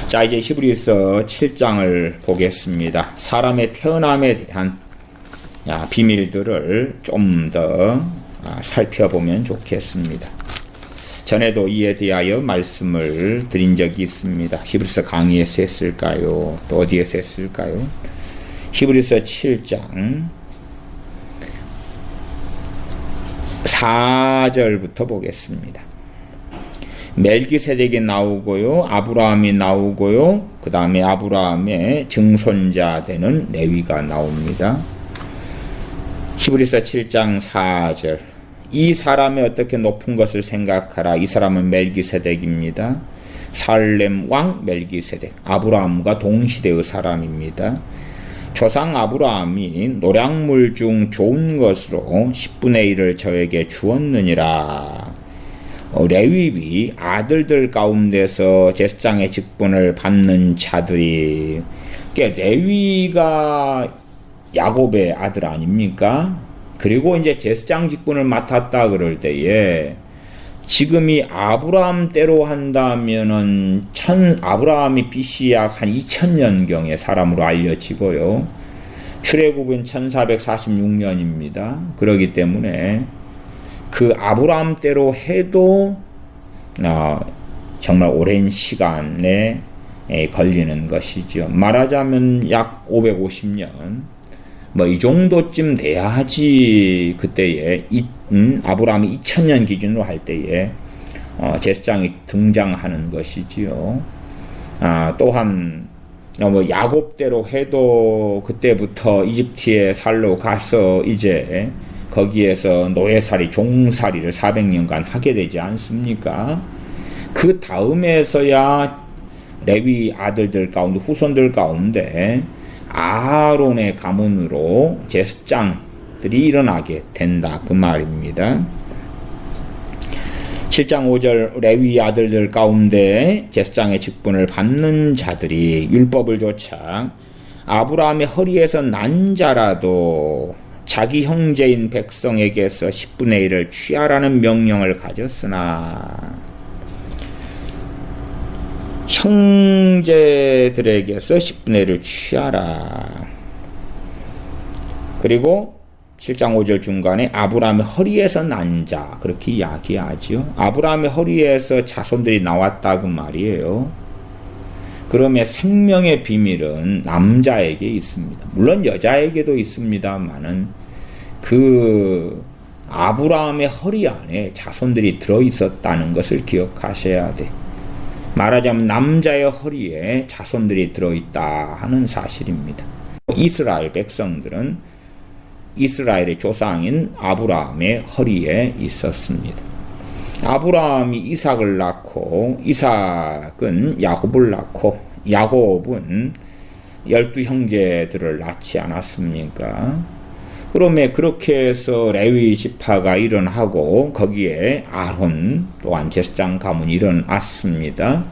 자, 이제 히브리서 7장을 보겠습니다. 사람의 태어남에 대한 비밀들을 좀 더 살펴보면 좋겠습니다. 전에도 이에 대하여 말씀을 드린 적이 있습니다. 히브리서 강의에서 했을까요? 또 어디에서 했을까요? 히브리서 7장 4절부터 보겠습니다. 멜기세덱이 나오고요, 아브라함이 나오고요, 그 다음에 아브라함의 증손자 되는 레위가 나옵니다. 히브리서 7장 4절. 이 사람의 어떻게 높은 것을 생각하라. 이 사람은 멜기세덱입니다. 살렘 왕 멜기세덱, 아브라함과 동시대의 사람입니다. 조상 아브라함이 노략물 중 좋은 것으로 10분의 1을 저에게 주었느니라. 레위비 아들들 가운데서 제사장의 직분을 받는 자들이, 그러니까 레위가 야곱의 아들 아닙니까? 그리고 이제 제사장 직분을 맡았다 그럴 때에 지금이 아브라함 때로 한다면은 아브라함이 BC 약 한 2000년경의 사람으로 알려지고요. 출애굽은 1446년입니다. 그렇기 때문에 그 아브라함 때로 해도 정말 오랜 시간에 걸리는 것이죠. 말하자면 약 550년 이 정도쯤 돼야지 그때에 아브라함이 2000년 기준으로 할 때에 제사장이 등장하는 것이지요. 또한 야곱대로 해도 그때부터 이집트에 살러 가서 이제 거기에서 노예살이 종살이를 400년간 하게 되지 않습니까? 그 다음에서야 레위 아들들 가운데 후손들 가운데 아론의 가문으로 제사장들이 일어나게 된다 그 말입니다. 7장 5절 레위 아들들 가운데 제사장의 직분을 받는 자들이 율법을 조차 아브라함의 허리에서 난 자라도 자기 형제인 백성에게서 10분의 1을 취하라는 명령을 가졌으나 형제들에게서 10분의 1을 취하라. 그리고 7장 5절 중간에 아브라함의 허리에서 난 자, 그렇게 이야기하죠. 아브라함의 허리에서 자손들이 나왔다 그 말이에요. 그러면 생명의 비밀은 남자에게 있습니다. 물론 여자에게도 있습니다만은 그 아브라함의 허리 안에 자손들이 들어있었다는 것을 기억하셔야 돼. 말하자면 남자의 허리에 자손들이 들어있다 하는 사실입니다. 이스라엘 백성들은 이스라엘의 조상인 아브라함의 허리에 있었습니다. 아브라함이 이삭을 낳고 이삭은 야곱을 낳고 야곱은 12형제들을 낳지 않았습니까? 그러면 그렇게 해서 레위 지파가 일어나고 거기에 아론 또한 제사장 가문이 일어났습니다.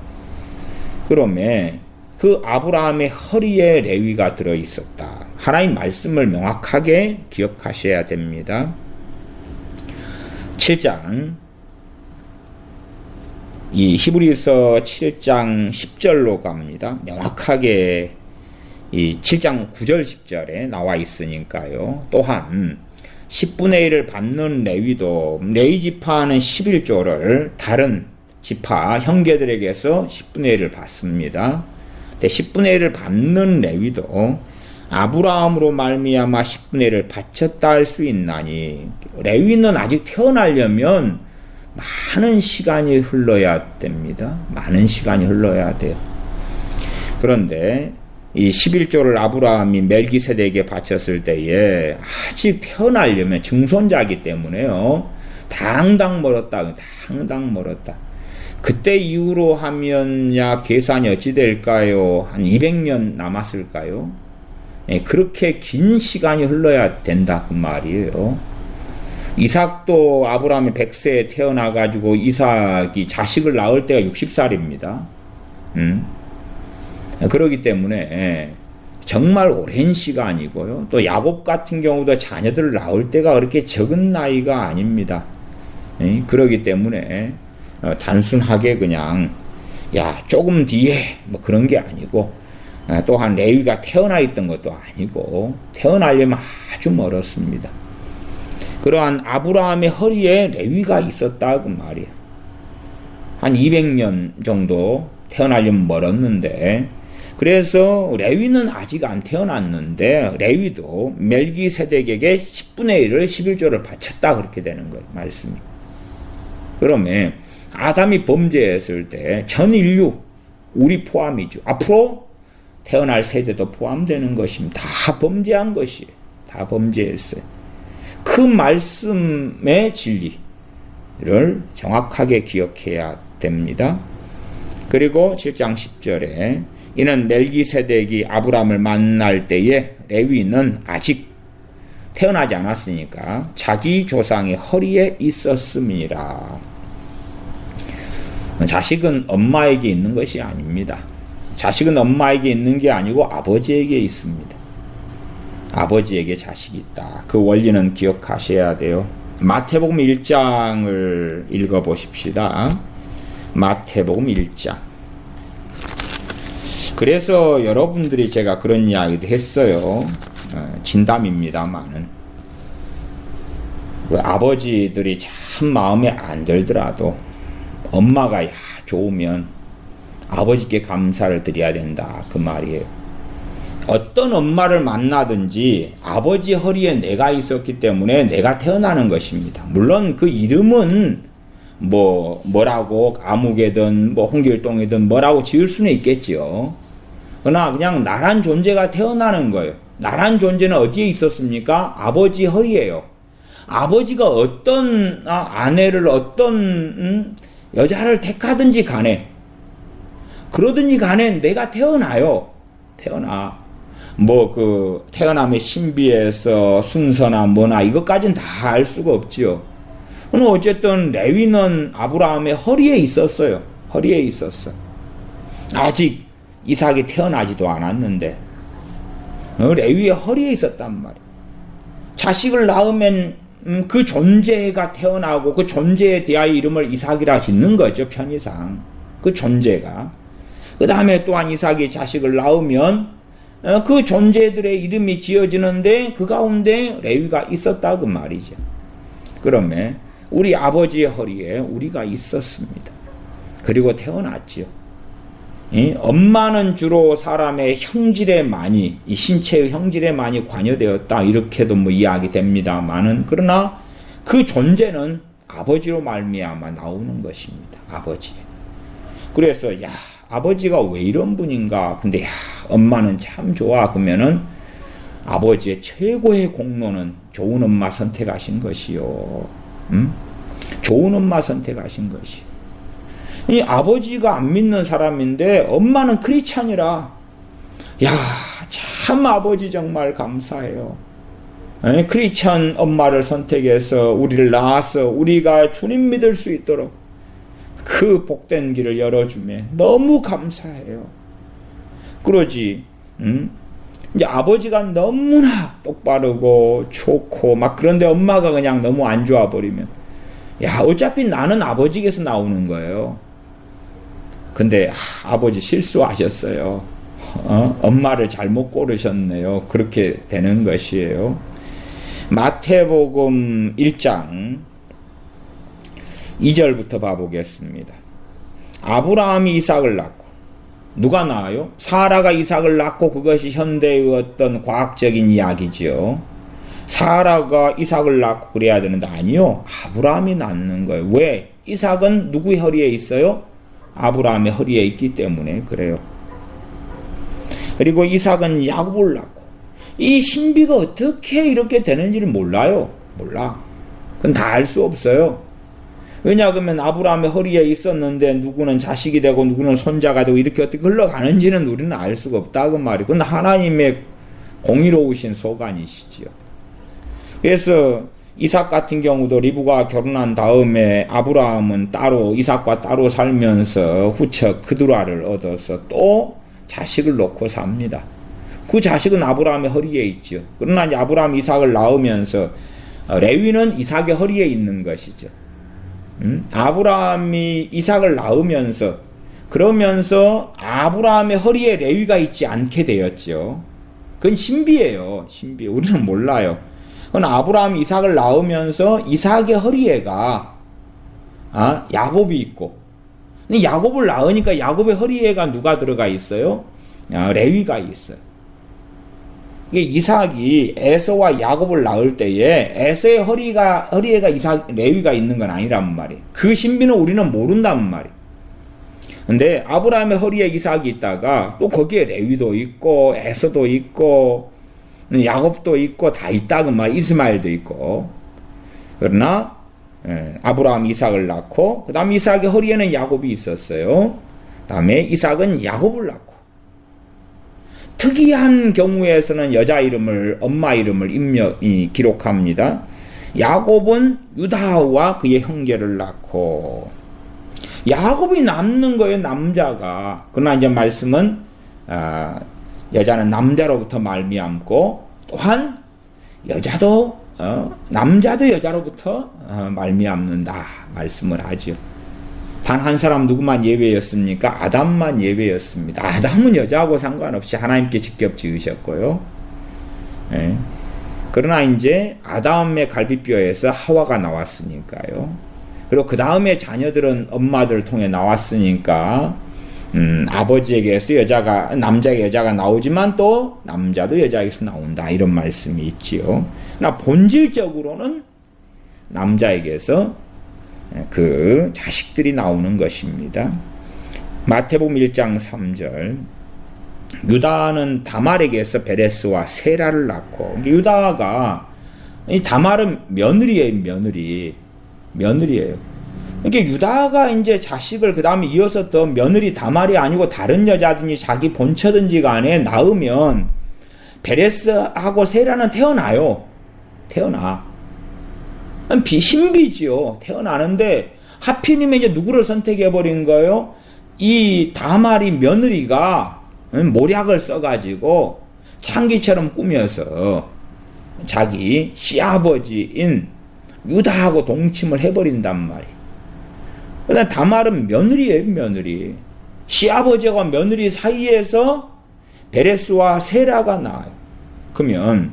그러면 그 아브라함의 허리에 레위가 들어있었다. 하나님 말씀을 명확하게 기억하셔야 됩니다. 7장 이 히브리서 7장 10절로 갑니다. 명확하게 이 7장 9절 10절에 나와 있으니까요. 또한 10분의 1을 받는 레위도 레위 지파는 11조를 다른 지파 형제들에게서 10분의 1을 받습니다. 근데 10분의 1을 받는 레위도 아브라함으로 말미암아 10분의 1을 바쳤다 할 수 있나니 레위는 아직 태어나려면 많은 시간이 흘러야 됩니다. 많은 시간이 흘러야 돼요. 그런데 이 11조를 아브라함이 멜기세덱에게 바쳤을 때에 아직 태어나려면 증손자이기 때문에요. 당당 멀었다. 그때 이후로 하면 약 계산이 어찌 될까요? 한 200년 남았을까요? 예, 그렇게 긴 시간이 흘러야 된다 그 말이에요. 이삭도 아브라함이 100세에 태어나가지고 이삭이 자식을 낳을 때가 60살입니다. 그러기 때문에 정말 오랜 시간이고요. 또 야곱 같은 경우도 자녀들을 낳을 때가 그렇게 적은 나이가 아닙니다. 그러기 때문에 단순하게 그냥 야 조금 뒤에 뭐 그런 게 아니고 또한 레위가 태어나 있던 것도 아니고 태어나려면 아주 멀었습니다. 그러한 아브라함의 허리에 레위가 있었다 그 말이에요. 한 200년 정도 태어나려면 멀었는데 그래서 레위는 아직 안 태어났는데 레위도 멜기세덱에게 10분의 1을 11조를 바쳤다 그렇게 되는 거예요. 말씀이. 그러면 아담이 범죄했을 때 전 인류 우리 포함이죠. 앞으로 태어날 세대도 포함되는 것입니다. 다 범죄한 것이에요. 다 범죄했어요. 그 말씀의 진리를 정확하게 기억해야 됩니다. 그리고 7장 10절에 이는 멜기세덱이 아브라함을 만날 때에 레위는 아직 태어나지 않았으니까 자기 조상의 허리에 있었음이라. 자식은 엄마에게 있는 것이 아닙니다. 자식은 엄마에게 있는 게 아니고 아버지에게 있습니다. 아버지에게 자식이 있다. 그 원리는 기억하셔야 돼요. 마태복음 1장을 읽어보십시다. 마태복음 1장. 그래서 여러분들이 제가 그런 이야기도 했어요. 진담입니다만은. 아버지들이 참 마음에 안 들더라도 엄마가 좋으면 아버지께 감사를 드려야 된다. 그 말이에요. 어떤 엄마를 만나든지 아버지 허리에 내가 있었기 때문에 내가 태어나는 것입니다. 물론 그 이름은 뭐라고 아무개든 홍길동이든 뭐라고 지을 수는 있겠지요. 그러나 그냥 나란 존재가 태어나는 거예요. 나란 존재는 어디에 있었습니까? 아버지 허리에요. 아버지가 어떤 아내를 어떤 여자를 택하든지 간에 그러든지 간에 내가 태어나요. 태어나. 태어남의 신비에서 순서나 뭐나 이것까지는 다 알 수가 없지요. 그럼 어쨌든 레위는 아브라함의 허리에 있었어요. 허리에 있었어. 아직 이삭이 태어나지도 않았는데 레위의 허리에 있었단 말이에요. 자식을 낳으면 그 존재가 태어나고 그 존재에 대하여 이름을 이삭이라 짓는 거죠. 편의상. 그 존재가. 그 다음에 또한 이삭이 자식을 낳으면 그 존재들의 이름이 지어지는데 그 가운데 레위가 있었다 그 말이죠. 그러면 우리 아버지의 허리에 우리가 있었습니다. 그리고 태어났지요. 엄마는 주로 사람의 형질에 많이 이 신체의 형질에 많이 관여되었다 이렇게도 이야기됩니다만은 그러나 그 존재는 아버지로 말미암아 나오는 것입니다. 아버지. 그래서 아버지가 왜 이런 분인가? 근데 엄마는 참 좋아. 그러면은 아버지의 최고의 공로는 좋은 엄마 선택하신 것이요. 좋은 엄마 선택하신 것이. 이 아버지가 안 믿는 사람인데 엄마는 크리스찬이라. 참 아버지 정말 감사해요. 크리스찬 엄마를 선택해서 우리를 낳아서 우리가 주님 믿을 수 있도록 그 복된 길을 열어주며 너무 감사해요. 그러지. 이제 아버지가 너무나 똑바르고 좋고 그런데 엄마가 그냥 너무 안 좋아 버리면 어차피 나는 아버지께서 나오는 거예요. 근데 아버지 실수하셨어요. 엄마를 잘못 고르셨네요. 그렇게 되는 것이에요. 마태복음 1장 2절부터 봐보겠습니다. 아브라함이 이삭을 낳고 누가 낳아요? 사라가 이삭을 낳고 그것이 현대의 어떤 과학적인 이야기지요. 사라가 이삭을 낳고 그래야 되는데 아니요. 아브라함이 낳는 거예요. 왜? 이삭은 누구의 허리에 있어요? 아브라함의 허리에 있기 때문에 그래요. 그리고 이삭은 야곱을 낳고 이 신비가 어떻게 이렇게 되는지를 몰라요. 몰라. 그건 다 알 수 없어요. 왜냐하면 아브라함의 허리에 있었는데 누구는 자식이 되고 누구는 손자가 되고 이렇게 어떻게 흘러가는지는 우리는 알 수가 없다 그 말이고, 그건 하나님의 공의로우신 소관이시지요. 그래서 이삭 같은 경우도 리브가 결혼한 다음에 아브라함은 따로 이삭과 따로 살면서 후처 그두라를 얻어서 또 자식을 놓고 삽니다. 그 자식은 아브라함의 허리에 있죠. 그러나 이제 아브라함 이삭을 낳으면서 레위는 이삭의 허리에 있는 것이죠. 아브라함이 이삭을 낳으면서 그러면서 아브라함의 허리에 레위가 있지 않게 되었죠. 그건 신비예요. 신비. 우리는 몰라요. 그건 아브라함이 이삭을 낳으면서 이삭의 허리에가 야곱이 있고, 야곱을 낳으니까 야곱의 허리에가 누가 들어가 있어요? 레위가 있어요. 이삭이 에서와 야곱을 낳을 때에 에서의 허리에가 레위가 있는 건 아니란 말이에요. 그 신비는 우리는 모른단 말이에요. 근데 아브라함의 허리에 이삭이 있다가 또 거기에 레위도 있고 에서도 있고 야곱도 있고 다 있다 그 말, 이스마엘도 있고. 그러나 아브라함 이삭을 낳고 그 다음 이삭의 허리에는 야곱이 있었어요. 그 다음에 이삭은 야곱을 낳고, 특이한 경우에서는 여자 이름을, 엄마 이름을 기록합니다. 야곱은 유다와 그의 형제를 낳고, 야곱이 남는 거예요, 남자가. 그러나 이제 말씀은 여자는 남자로부터 말미암고, 또한 여자도 남자도 여자로부터 말미암는다 말씀을 하죠. 단 한 사람 누구만 예외였습니까? 아담만 예외였습니다. 아담은 여자하고 상관없이 하나님께 직접 지으셨고요. 그러나 이제 아담의 갈비뼈에서 하와가 나왔으니까요. 그리고 그 다음에 자녀들은 엄마들을 통해 나왔으니까 아버지에게서 남자의 여자가 나오지만 또 남자도 여자에게서 나온다, 이런 말씀이 있지요. 그러나 본질적으로는 남자에게서 그 자식들이 나오는 것입니다. 마태복음 1장 3절, 유다는 다말에게서 베레스와 세라를 낳고, 유다가, 이 다말은 며느리예요, 며느리예요. 그러니까 유다가 이제 자식을 그 다음에 이어서 더 며느리 다말이 아니고 다른 여자든지 자기 본처든지 간에 낳으면 베레스하고 세라는 태어나요. 신비지요. 태어나는데 하필이면 이제 누구를 선택해버린 거예요? 이 다말이 며느리가 모략을 써가지고 창기처럼 꾸며서 자기 시아버지인 유다하고 동침을 해버린단 말이에요. 그다음 다말은 며느리예요, 며느리. 시아버지와 며느리 사이에서 베레스와 세라가 나와요. 그러면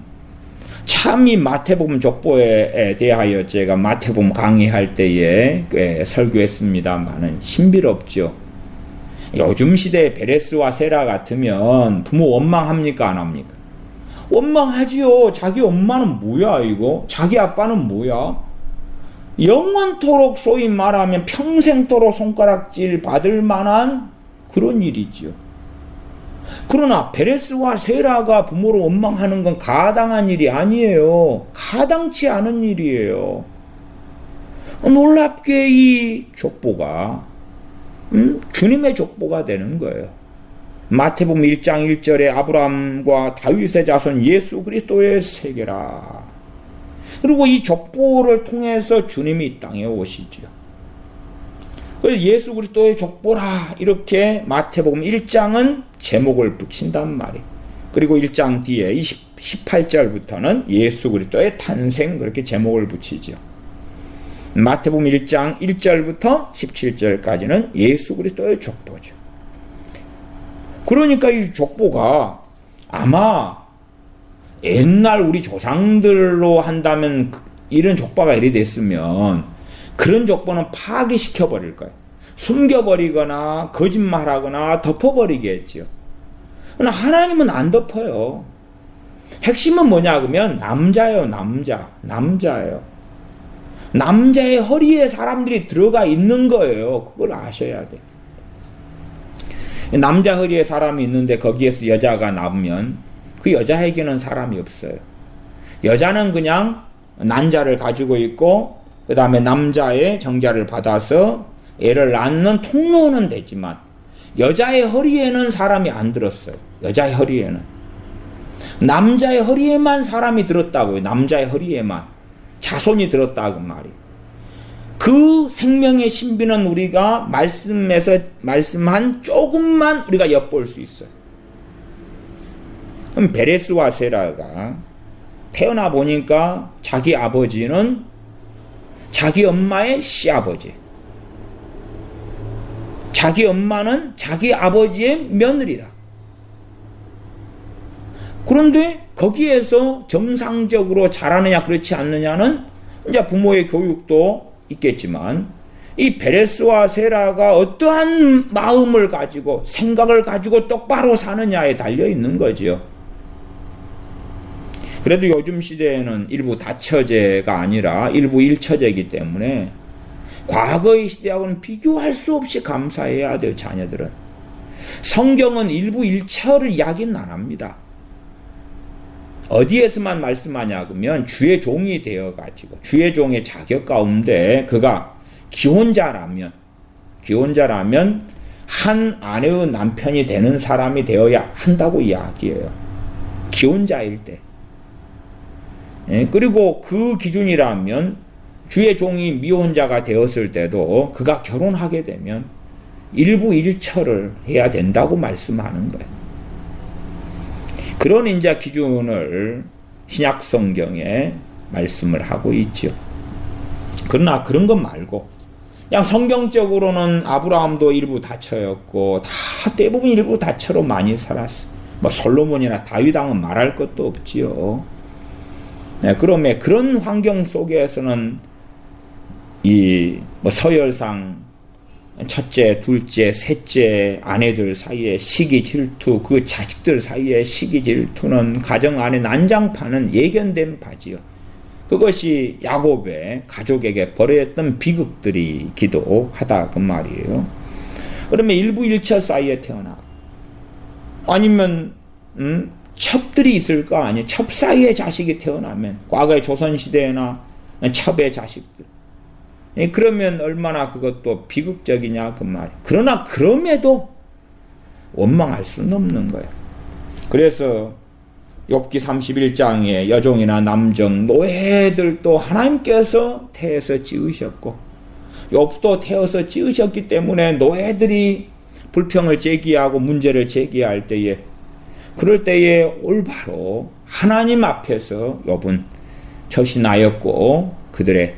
참 이 마태복음 족보에 대하여 제가 마태복음 강의할 때에 꽤 설교했습니다만은 신비롭죠. 요즘 시대에 베레스와 세라 같으면 부모 원망합니까, 안 합니까? 원망하지요. 자기 엄마는 뭐야 이거? 자기 아빠는 뭐야? 영원토록 소위 말하면 평생토록 손가락질 받을 만한 그런 일이지요. 그러나 베레스와 세라가 부모를 원망하는 건 가당한 일이 아니에요. 가당치 않은 일이에요. 놀랍게 이 족보가 주님의 족보가 되는 거예요. 마태복음 1장 1절에 아브라함과 다윗의 자손 예수 그리스도의 세계라. 그리고 이 족보를 통해서 주님이 이 땅에 오시죠. 그래서 예수 그리스도의 족보라 이렇게 마태복음 1장은 제목을 붙인단 말이에요. 그리고 1장 뒤에 18절부터는 예수 그리스도의 탄생 그렇게 제목을 붙이죠. 마태복음 1장 1절부터 17절까지는 예수 그리스도의 족보죠. 그러니까 이 족보가 아마 옛날 우리 조상들로 한다면 이런 족보가 이래 됐으면 그런 족보는 파기시켜버릴 거예요. 숨겨버리거나 거짓말하거나 덮어버리겠지요. 그러나 하나님은 안 덮어요. 핵심은 뭐냐 그러면 남자예요. 남자예요. 남자의 허리에 사람들이 들어가 있는 거예요. 그걸 아셔야 돼요. 남자 허리에 사람이 있는데 거기에서 여자가 나오면 그 여자에게는 사람이 없어요. 여자는 그냥 난자를 가지고 있고 그 다음에 남자의 정자를 받아서 애를 낳는 통로는 되지만 여자의 허리에는 사람이 안 들었어요. 여자의 허리에는. 남자의 허리에만 사람이 들었다고요. 남자의 허리에만. 자손이 들었다고 말이에요. 그 생명의 신비는 우리가 말씀에서 말씀한 조금만 우리가 엿볼 수 있어요. 그럼 베레스와 세라가 태어나 보니까 자기 아버지는 자기 엄마의 시아버지, 자기 엄마는 자기 아버지의 며느리다. 그런데 거기에서 정상적으로 자라느냐 그렇지 않느냐는 이제 부모의 교육도 있겠지만 이 베레스와 세라가 어떠한 마음을 가지고 생각을 가지고 똑바로 사느냐에 달려 있는 거지요. 그래도 요즘 시대에는 일부 다처제가 아니라 일부 일처제이기 때문에 과거의 시대하고는 비교할 수 없이 감사해야 돼요. 자녀들은. 성경은 일부 일처를 이야기는 안 합니다. 어디에서만 말씀하냐 그러면 주의 종이 되어가지고 주의 종의 자격 가운데 그가 기혼자라면 한 아내의 남편이 되는 사람이 되어야 한다고 이야기해요. 기혼자일 때. 그리고 그 기준이라면 주의 종이 미혼자가 되었을 때도 그가 결혼하게 되면 일부 일처를 해야 된다고 말씀하는 거예요. 그런 인자 기준을 신약 성경에 말씀을 하고 있죠. 그러나 그런 것 말고 그냥 성경적으로는 아브라함도 일부 다처였고 다 대부분 일부 다처로 많이 살았어. 뭐 솔로몬이나 다윗 왕은 말할 것도 없지요. 네, 그러면 그런 환경 속에서는 이 뭐 서열상 첫째, 둘째, 셋째 아내들 사이에 시기 질투, 그 자식들 사이에 시기 질투는 가정 안에 난장판은 예견된 바지요. 그것이 야곱의 가족에게 벌어졌던 비극들이기도 하다 그 말이에요. 그러면 일부 일처 사이에 태어나 아니면 첩들이 있을 거 아니에요. 첩 사이에 자식이 태어나면 과거의 조선시대나 첩의 자식들 그러면 얼마나 그것도 비극적이냐 그 말이에요. 그러나 그럼에도 원망할 수는 없는 거예요. 그래서 욥기 31장에 여종이나 남종 노예들도 하나님께서 태에서 지으셨고 욥도 태어서 지으셨기 때문에 노예들이 불평을 제기하고 문제를 제기할 때에 그럴 때에 올바로 하나님 앞에서 욥은 처신하였고 그들의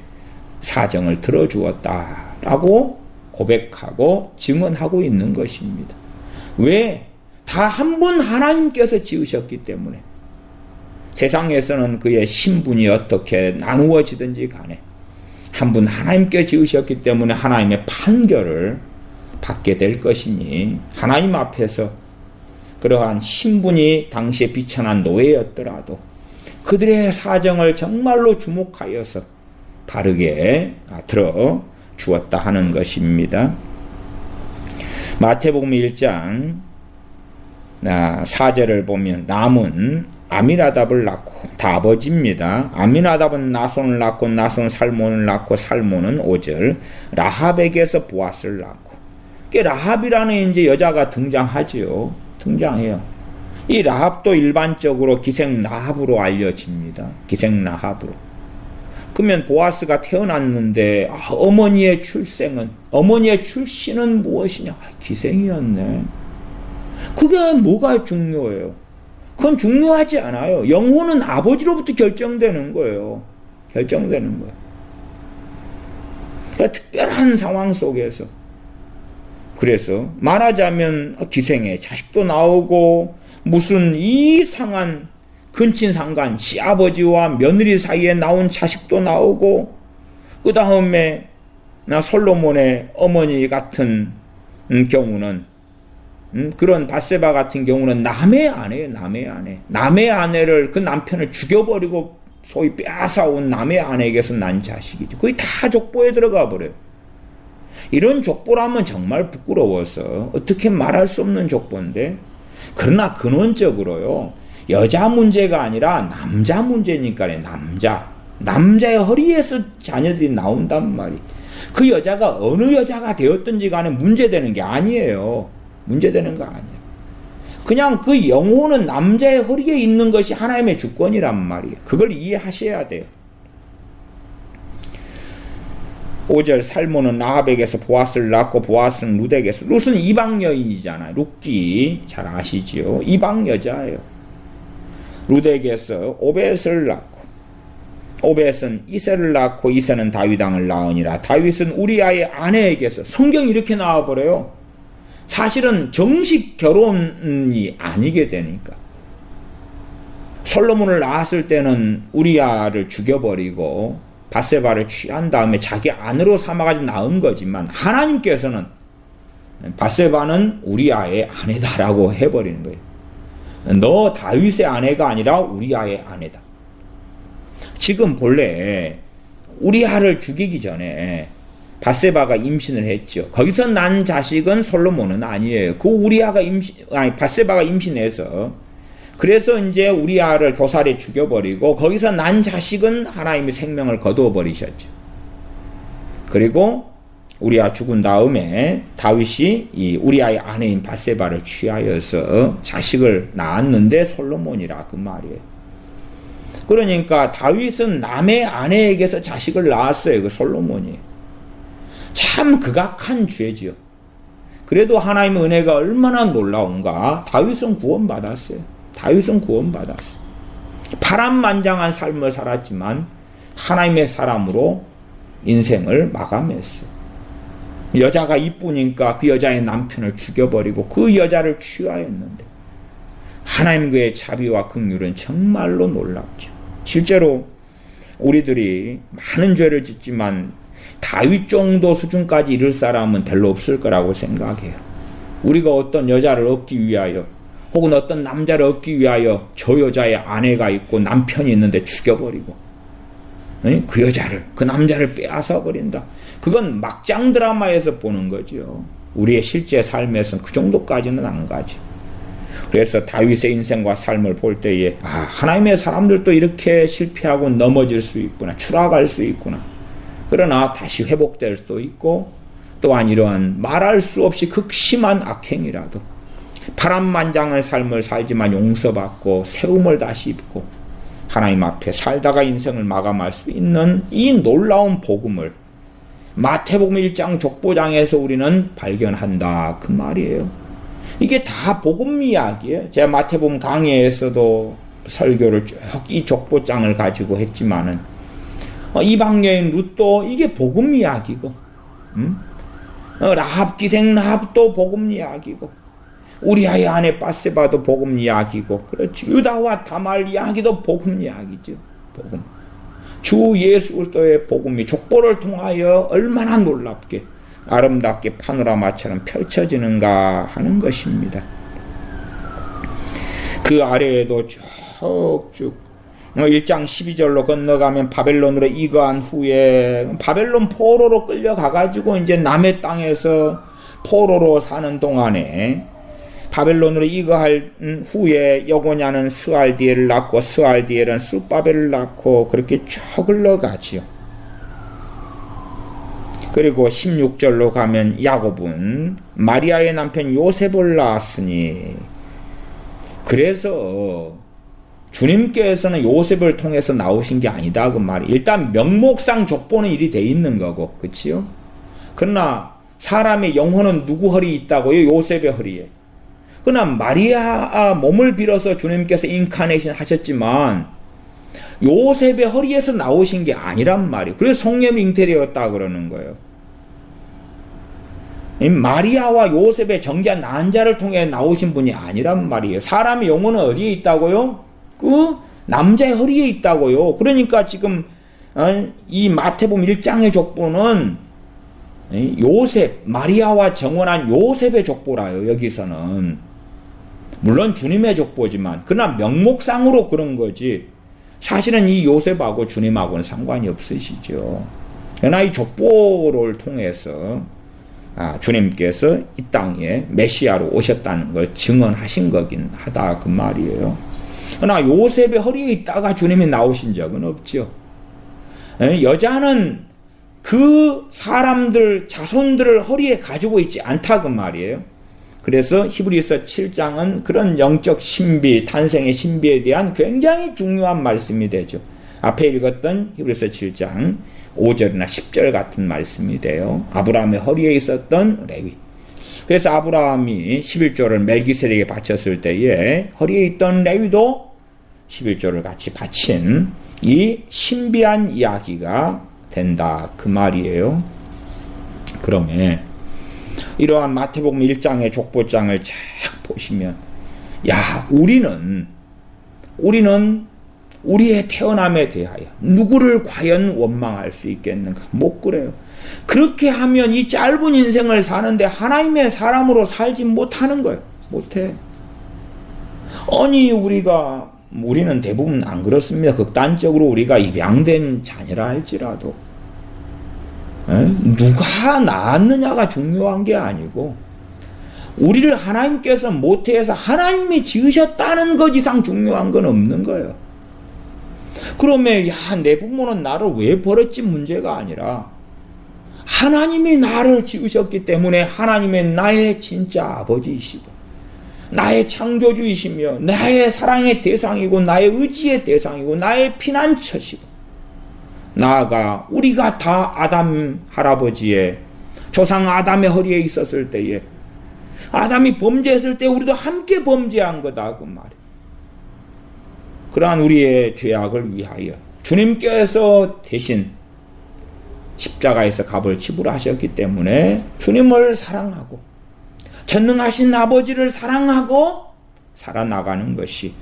사정을 들어주었다라고 고백하고 증언하고 있는 것입니다. 왜? 다 한 분 하나님께서 지으셨기 때문에 세상에서는 그의 신분이 어떻게 나누어지든지 간에 한 분 하나님께 지으셨기 때문에 하나님의 판결을 받게 될 것이니 하나님 앞에서 그러한 신분이 당시에 비천한 노예였더라도 그들의 사정을 정말로 주목하여서 바르게 들어 주었다 하는 것입니다. 마태복음 1장 4절을 보면 남은 아미나답을 낳고 다 아버지입니다. 아미나답은 나손을 낳고 나손 살몬을 낳고 살몬은 5절 라합에게서 보앗을 낳고 라합이라는 이제 여자가 등장하지요. 등장해요. 이 라합도 일반적으로 기생 라합으로 알려집니다. 기생 라합으로. 그러면 보아스가 태어났는데 어머니의 출신은 무엇이냐? 기생이었네. 그게 뭐가 중요해요? 그건 중요하지 않아요. 영혼은 아버지로부터 결정되는 거예요. 결정되는 거예요. 그러니까 특별한 상황 속에서 그래서 말하자면 기생의 자식도 나오고 무슨 이상한 근친상간 시아버지와 며느리 사이에 나온 자식도 나오고 그 다음에 솔로몬의 어머니 같은 경우는 그런 밧세바 같은 경우는 남의 아내예요. 남의 아내를 그 남편을 죽여버리고 소위 빼앗아온 남의 아내에게서 난 자식이죠. 거의 다 족보에 들어가 버려요. 이런 족보라면 정말 부끄러워서 어떻게 말할 수 없는 족보인데 그러나 근원적으로요. 여자 문제가 아니라 남자 문제니까요. 남자. 남자의 허리에서 자녀들이 나온단 말이에요. 그 여자가 어느 여자가 되었든지 간에 문제되는 게 아니에요. 문제되는 거 아니에요. 그냥 그 영혼은 남자의 허리에 있는 것이 하나님의 주권이란 말이에요. 그걸 이해하셔야 돼요. 5절 살몬은 라합에게서 보아스를 낳고 보아스는 룻에게서, 룻은 이방 여인이잖아요. 룻기 잘 아시지요. 이방 여자예요. 룻에게서 오벳을 낳고 오벳은 이세를 낳고 이세는 다윗 왕을 낳으니라. 다윗은 우리아의 아내에게서, 성경이 이렇게 나와버려요. 사실은 정식 결혼이 아니게 되니까. 솔로몬을 낳았을 때는 우리아를 죽여버리고 밧세바를 취한 다음에 자기 아내로 삼아가지고 낳은 거지만, 하나님께서는 밧세바는 우리아의 아내다라고 해버리는 거예요. 너 다윗의 아내가 아니라 우리아의 아내다. 지금 본래 우리아를 죽이기 전에 밧세바가 임신을 했죠. 거기서 난 자식은 솔로몬은 아니에요. 그 밧세바가 임신해서, 그래서 이제 우리아를 도살에 죽여버리고 거기서 난 자식은 하나님의 생명을 거두어 버리셨죠. 그리고 우리아 죽은 다음에 다윗이 이 우리아의 아내인 밧세바를 취하여서 자식을 낳았는데 솔로몬이라 그 말이에요. 그러니까 다윗은 남의 아내에게서 자식을 낳았어요. 그 솔로몬이. 참 극악한 죄지요. 그래도 하나님의 은혜가 얼마나 놀라운가. 다윗은 구원받았어요. 다윗은 구원받았어요. 파란만장한 삶을 살았지만 하나님의 사람으로 인생을 마감했어요. 여자가 이쁘니까 그 여자의 남편을 죽여버리고 그 여자를 취하였는데, 하나님과의 자비와 긍휼은 정말로 놀랍죠. 실제로 우리들이 많은 죄를 짓지만 다윗 정도 수준까지 이를 사람은 별로 없을 거라고 생각해요. 우리가 어떤 여자를 얻기 위하여 혹은 어떤 남자를 얻기 위하여 저 여자의 아내가 있고 남편이 있는데 죽여버리고 그 여자를, 그 남자를 빼앗아 버린다. 그건 막장 드라마에서 보는 거죠. 우리의 실제 삶에서는 그 정도까지는 안 가죠. 그래서 다윗의 인생과 삶을 볼 때에 하나님의 사람들도 이렇게 실패하고 넘어질 수 있구나, 추락할 수 있구나. 그러나 다시 회복될 수도 있고, 또한 이러한 말할 수 없이 극심한 악행이라도 파란만장한 삶을 살지만 용서받고 세움을 다시 입고 하나님 앞에 살다가 인생을 마감할 수 있는 이 놀라운 복음을 마태복음 1장 족보장에서 우리는 발견한다 그 말이에요. 이게 다 복음 이야기예요. 제가 마태복음 강의에서도 설교를 쭉 이 족보장을 가지고 했지만은 이방 여인 룻도 이게 복음 이야기고, 라합 기생 라합도 복음 이야기고, 우리아의 아내 밧세바도 복음 이야기고, 그렇지. 유다와 다말 이야기도 복음 이야기죠. 복음. 주 예수 그리스도의 복음이 족보를 통하여 얼마나 놀랍게 아름답게 파노라마처럼 펼쳐지는가 하는 것입니다. 그 아래에도 쭉쭉 1장 12절로 건너가면 바벨론으로 이거한 후에 바벨론 포로로 끌려가가지고 이제 남의 땅에서 포로로 사는 동안에 바벨론으로 이거할 후에 여고냐는 스알디엘을 낳고 스알디엘은 술바벨을 낳고 그렇게 쭉 흘러가지요. 그리고 16절로 가면 야곱은 마리아의 남편 요셉을 낳았으니, 그래서 주님께서는 요셉을 통해서 나오신 게 아니다 그 말이. 일단 명목상 족보는 일이 돼 있는 거고, 그치요? 그러나 사람의 영혼은 누구 허리에 있다고요? 요셉의 허리에. 그러나 마리아 몸을 빌어서 주님께서 인카네이션 하셨지만 요셉의 허리에서 나오신 게 아니란 말이에요. 그래서 성령 잉태되었다 그러는 거예요. 마리아와 요셉의 정결한 난자를 통해 나오신 분이 아니란 말이에요. 사람의 영혼은 어디에 있다고요? 그 남자의 허리에 있다고요. 그러니까 지금 이 마태복음 1장의 족보는 요셉, 마리아와 정원한 요셉의 족보라요. 여기서는 물론 주님의 족보지만, 그러나 명목상으로 그런 거지 사실은 이 요셉하고 주님하고는 상관이 없으시죠. 그러나 이 족보를 통해서 주님께서 이 땅에 메시아로 오셨다는 걸 증언하신 거긴 하다 그 말이에요. 그러나 요셉의 허리에 있다가 주님이 나오신 적은 없죠. 여자는 그 사람들 자손들을 허리에 가지고 있지 않다 그 말이에요. 그래서 히브리서 7장은 그런 영적 신비, 탄생의 신비에 대한 굉장히 중요한 말씀이 되죠. 앞에 읽었던 히브리서 7장 5절이나 10절 같은 말씀이 돼요. 아브라함의 허리에 있었던 레위. 그래서 아브라함이 11조를 멜기세덱에게 바쳤을 때에 허리에 있던 레위도 11조를 같이 바친 이 신비한 이야기가 된다 그 말이에요. 그러면 이러한 마태복음 1장의 족보장을 쫙 보시면 야 우리는 우리의 태어남에 대하여 누구를 과연 원망할 수 있겠는가? 못 그래요. 그렇게 하면 이 짧은 인생을 사는데 하나님의 사람으로 살지 못하는 거예요. 못해. 아니 우리는 대부분 안 그렇습니다. 극단적으로 우리가 입양된 자녀라 할지라도 누가 낳았느냐가 중요한 게 아니고 우리를 하나님께서 모태에서 하나님이 지으셨다는 것 이상 중요한 건 없는 거예요. 그러면 내 부모는 나를 왜 버렸지 문제가 아니라 하나님이 나를 지으셨기 때문에 하나님의 나의 진짜 아버지이시고 나의 창조주이시며 나의 사랑의 대상이고 나의 의지의 대상이고 나의 피난처시고 나아가 우리가 다 아담 할아버지의 조상 아담의 허리에 있었을 때에 아담이 범죄했을 때 우리도 함께 범죄한 거다 그 말이에요. 그러한 우리의 죄악을 위하여 주님께서 대신 십자가에서 값을 지불하셨기 때문에 주님을 사랑하고 전능하신 아버지를 사랑하고 살아나가는 것이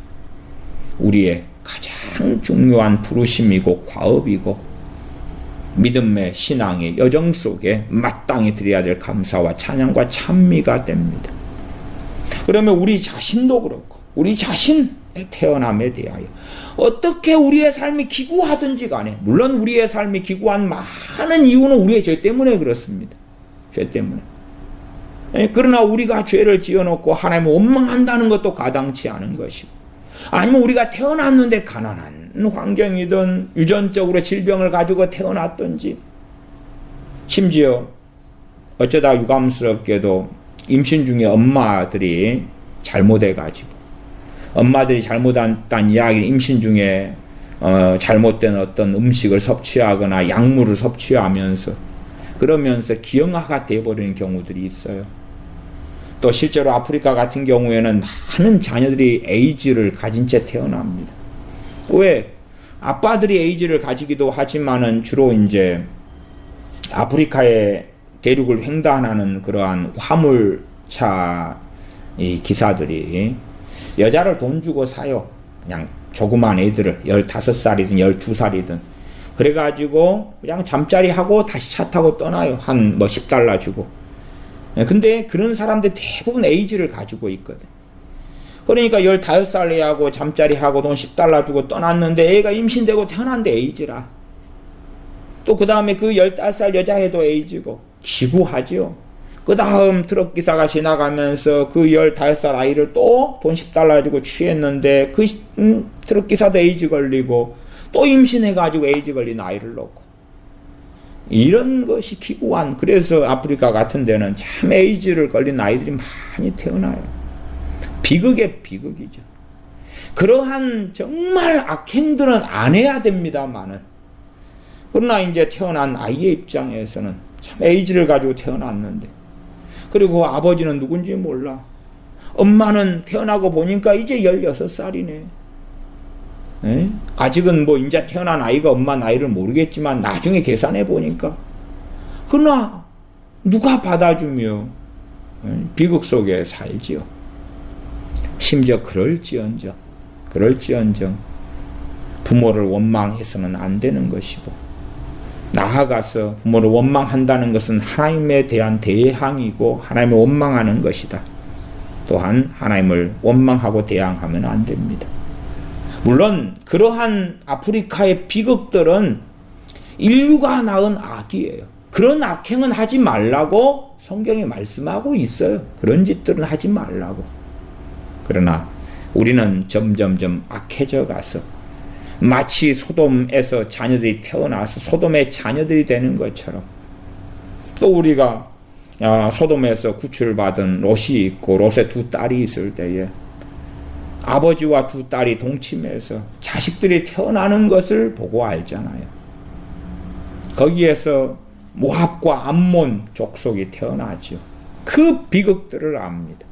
우리의 가장 중요한 부르심이고 과업이고 믿음의 신앙의 여정 속에 마땅히 드려야 될 감사와 찬양과 찬미가 됩니다. 그러면 우리 자신도 그렇고 우리 자신의 태어남에 대하여 어떻게 우리의 삶이 기구하든지 간에 물론 우리의 삶이 기구한 많은 이유는 우리의 죄 때문에 그렇습니다. 죄 때문에. 그러나 우리가 죄를 지어놓고 하나님을 원망한다는 것도 가당치 않은 것이고 아니면 우리가 태어났는데 가난한 환경이든 유전적으로 질병을 가지고 태어났든지 심지어 어쩌다 유감스럽게도 임신 중에 엄마들이 잘못해가지고 엄마들이 잘못한 이야기는 임신 중에 잘못된 어떤 음식을 섭취하거나 약물을 섭취하면서 그러면서 기형아가 되어버리는 경우들이 있어요. 또 실제로 아프리카 같은 경우에는 많은 자녀들이 에이즈를 가진 채 태어납니다. 왜? 아빠들이 에이즈를 가지기도 하지만은 주로 이제 아프리카의 대륙을 횡단하는 그러한 화물차 이 기사들이 여자를 돈 주고 사요. 그냥 조그만 애들을 15살이든 12살이든 그래가지고 그냥 잠자리 하고 다시 차 타고 떠나요. 한 뭐 $10 주고. 근데 그런 사람들 대부분 에이즈를 가지고 있거든. 그러니까 15살 애하고 잠자리 하고 돈 $10 주고 떠났는데 애가 임신되고 태어난데 에이즈라. 또 그 다음에 그 15살 여자애도 에이즈고 기구하죠. 그 다음 트럭기사가 지나가면서 그 15살 아이를 또 돈 $10 주고 취했는데 그 트럭기사도 에이즈 걸리고 또 임신해가지고 에이즈 걸린 아이를 놓고 이런 것이 기구한 그래서 아프리카 같은 데는 참 에이즈를 걸린 아이들이 많이 태어나요. 비극의 비극이죠. 그러한 정말 악행들은 안 해야 됩니다만은 그러나 이제 태어난 아이의 입장에서는 참 에이즈를 가지고 태어났는데 그리고 아버지는 누군지 몰라. 엄마는 태어나고 보니까 이제 16살이네. 아직은 뭐 이제 태어난 아이가 엄마 나이를 모르겠지만 나중에 계산해 보니까 그러나 누가 받아주며 비극 속에 살지요. 심지어 그럴지언정 부모를 원망해서는 안 되는 것이고 나아가서 부모를 원망한다는 것은 하나님에 대한 대항이고 하나님을 원망하는 것이다. 또한 하나님을 원망하고 대항하면 안 됩니다. 물론 그러한 아프리카의 비극들은 인류가 낳은 악이에요. 그런 악행은 하지 말라고 성경에 말씀하고 있어요. 그런 짓들은 하지 말라고. 그러나 우리는 점점점 악해져 가서 마치 소돔에서 자녀들이 태어나서 소돔의 자녀들이 되는 것처럼, 또 우리가 소돔에서 구출받은 롯이 있고 롯의 두 딸이 있을 때에 아버지와 두 딸이 동침해서 자식들이 태어나는 것을 보고 알잖아요. 거기에서 모압과 암몬 족속이 태어나죠. 그 비극들을 압니다.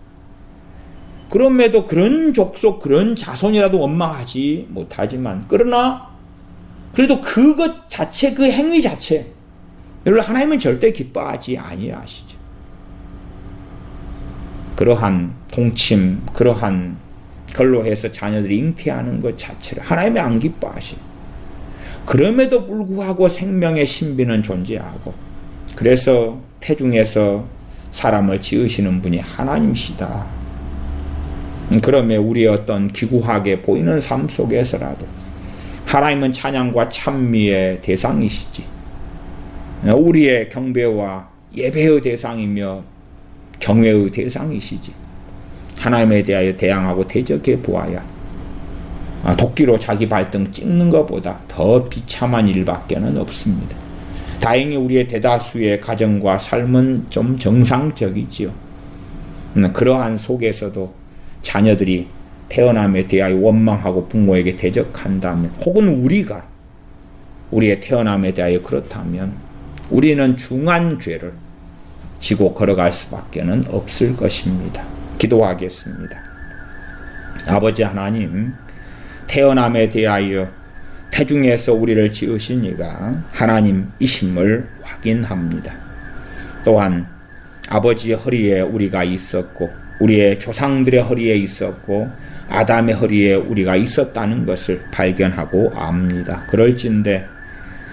그럼에도 그런 족속, 그런 자손이라도 원망하지 못하지만, 그러나 그래도 그것 자체, 그 행위 자체, 여러분, 하나님은 절대 기뻐하지 아니하시죠. 그러한 동침, 그러한 걸로 해서 자녀들이 잉태하는 것 자체를 하나님이 안 기뻐하시죠. 그럼에도 불구하고 생명의 신비는 존재하고, 그래서 태중에서 사람을 지으시는 분이 하나님이시다. 그러면 우리의 어떤 기구하게 보이는 삶 속에서라도 하나님은 찬양과 찬미의 대상이시지, 우리의 경배와 예배의 대상이며 경외의 대상이시지, 하나님에 대하여 대항하고 대적해 보아야 도끼로 자기 발등 찍는 것보다 더 비참한 일밖에는 없습니다. 다행히 우리의 대다수의 가정과 삶은 좀 정상적이지요. 그러한 속에서도 자녀들이 태어남에 대하여 원망하고 부모에게 대적한다면, 혹은 우리가 우리의 태어남에 대하여 그렇다면 우리는 중한 죄를 지고 걸어갈 수밖에는 없을 것입니다. 기도하겠습니다. 아버지 하나님, 태어남에 대하여 태중에서 우리를 지으신 이가 하나님이심을 확인합니다. 또한 아버지의 허리에 우리가 있었고, 우리의 조상들의 허리에 있었고, 아담의 허리에 우리가 있었다는 것을 발견하고 압니다. 그럴진데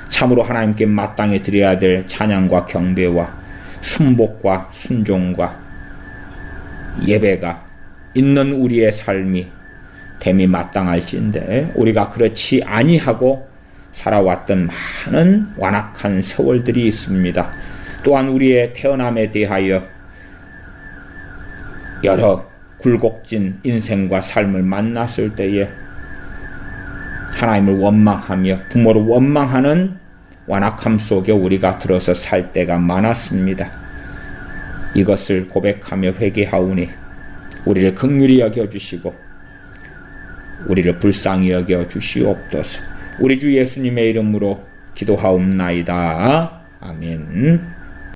참으로 하나님께 마땅히 드려야 될 찬양과 경배와 순복과 순종과 예배가 있는 우리의 삶이 됨이 마땅할진데, 우리가 그렇지 아니하고 살아왔던 많은 완악한 세월들이 있습니다. 또한 우리의 태어남에 대하여 여러 굴곡진 인생과 삶을 만났을 때에 하나님을 원망하며 부모를 원망하는 완악함 속에 우리가 들어서 살 때가 많았습니다. 이것을 고백하며 회개하오니 우리를 긍휼히 여겨주시고 우리를 불쌍히 여겨주시옵소서. 우리 주 예수님의 이름으로 기도하옵나이다. 아멘.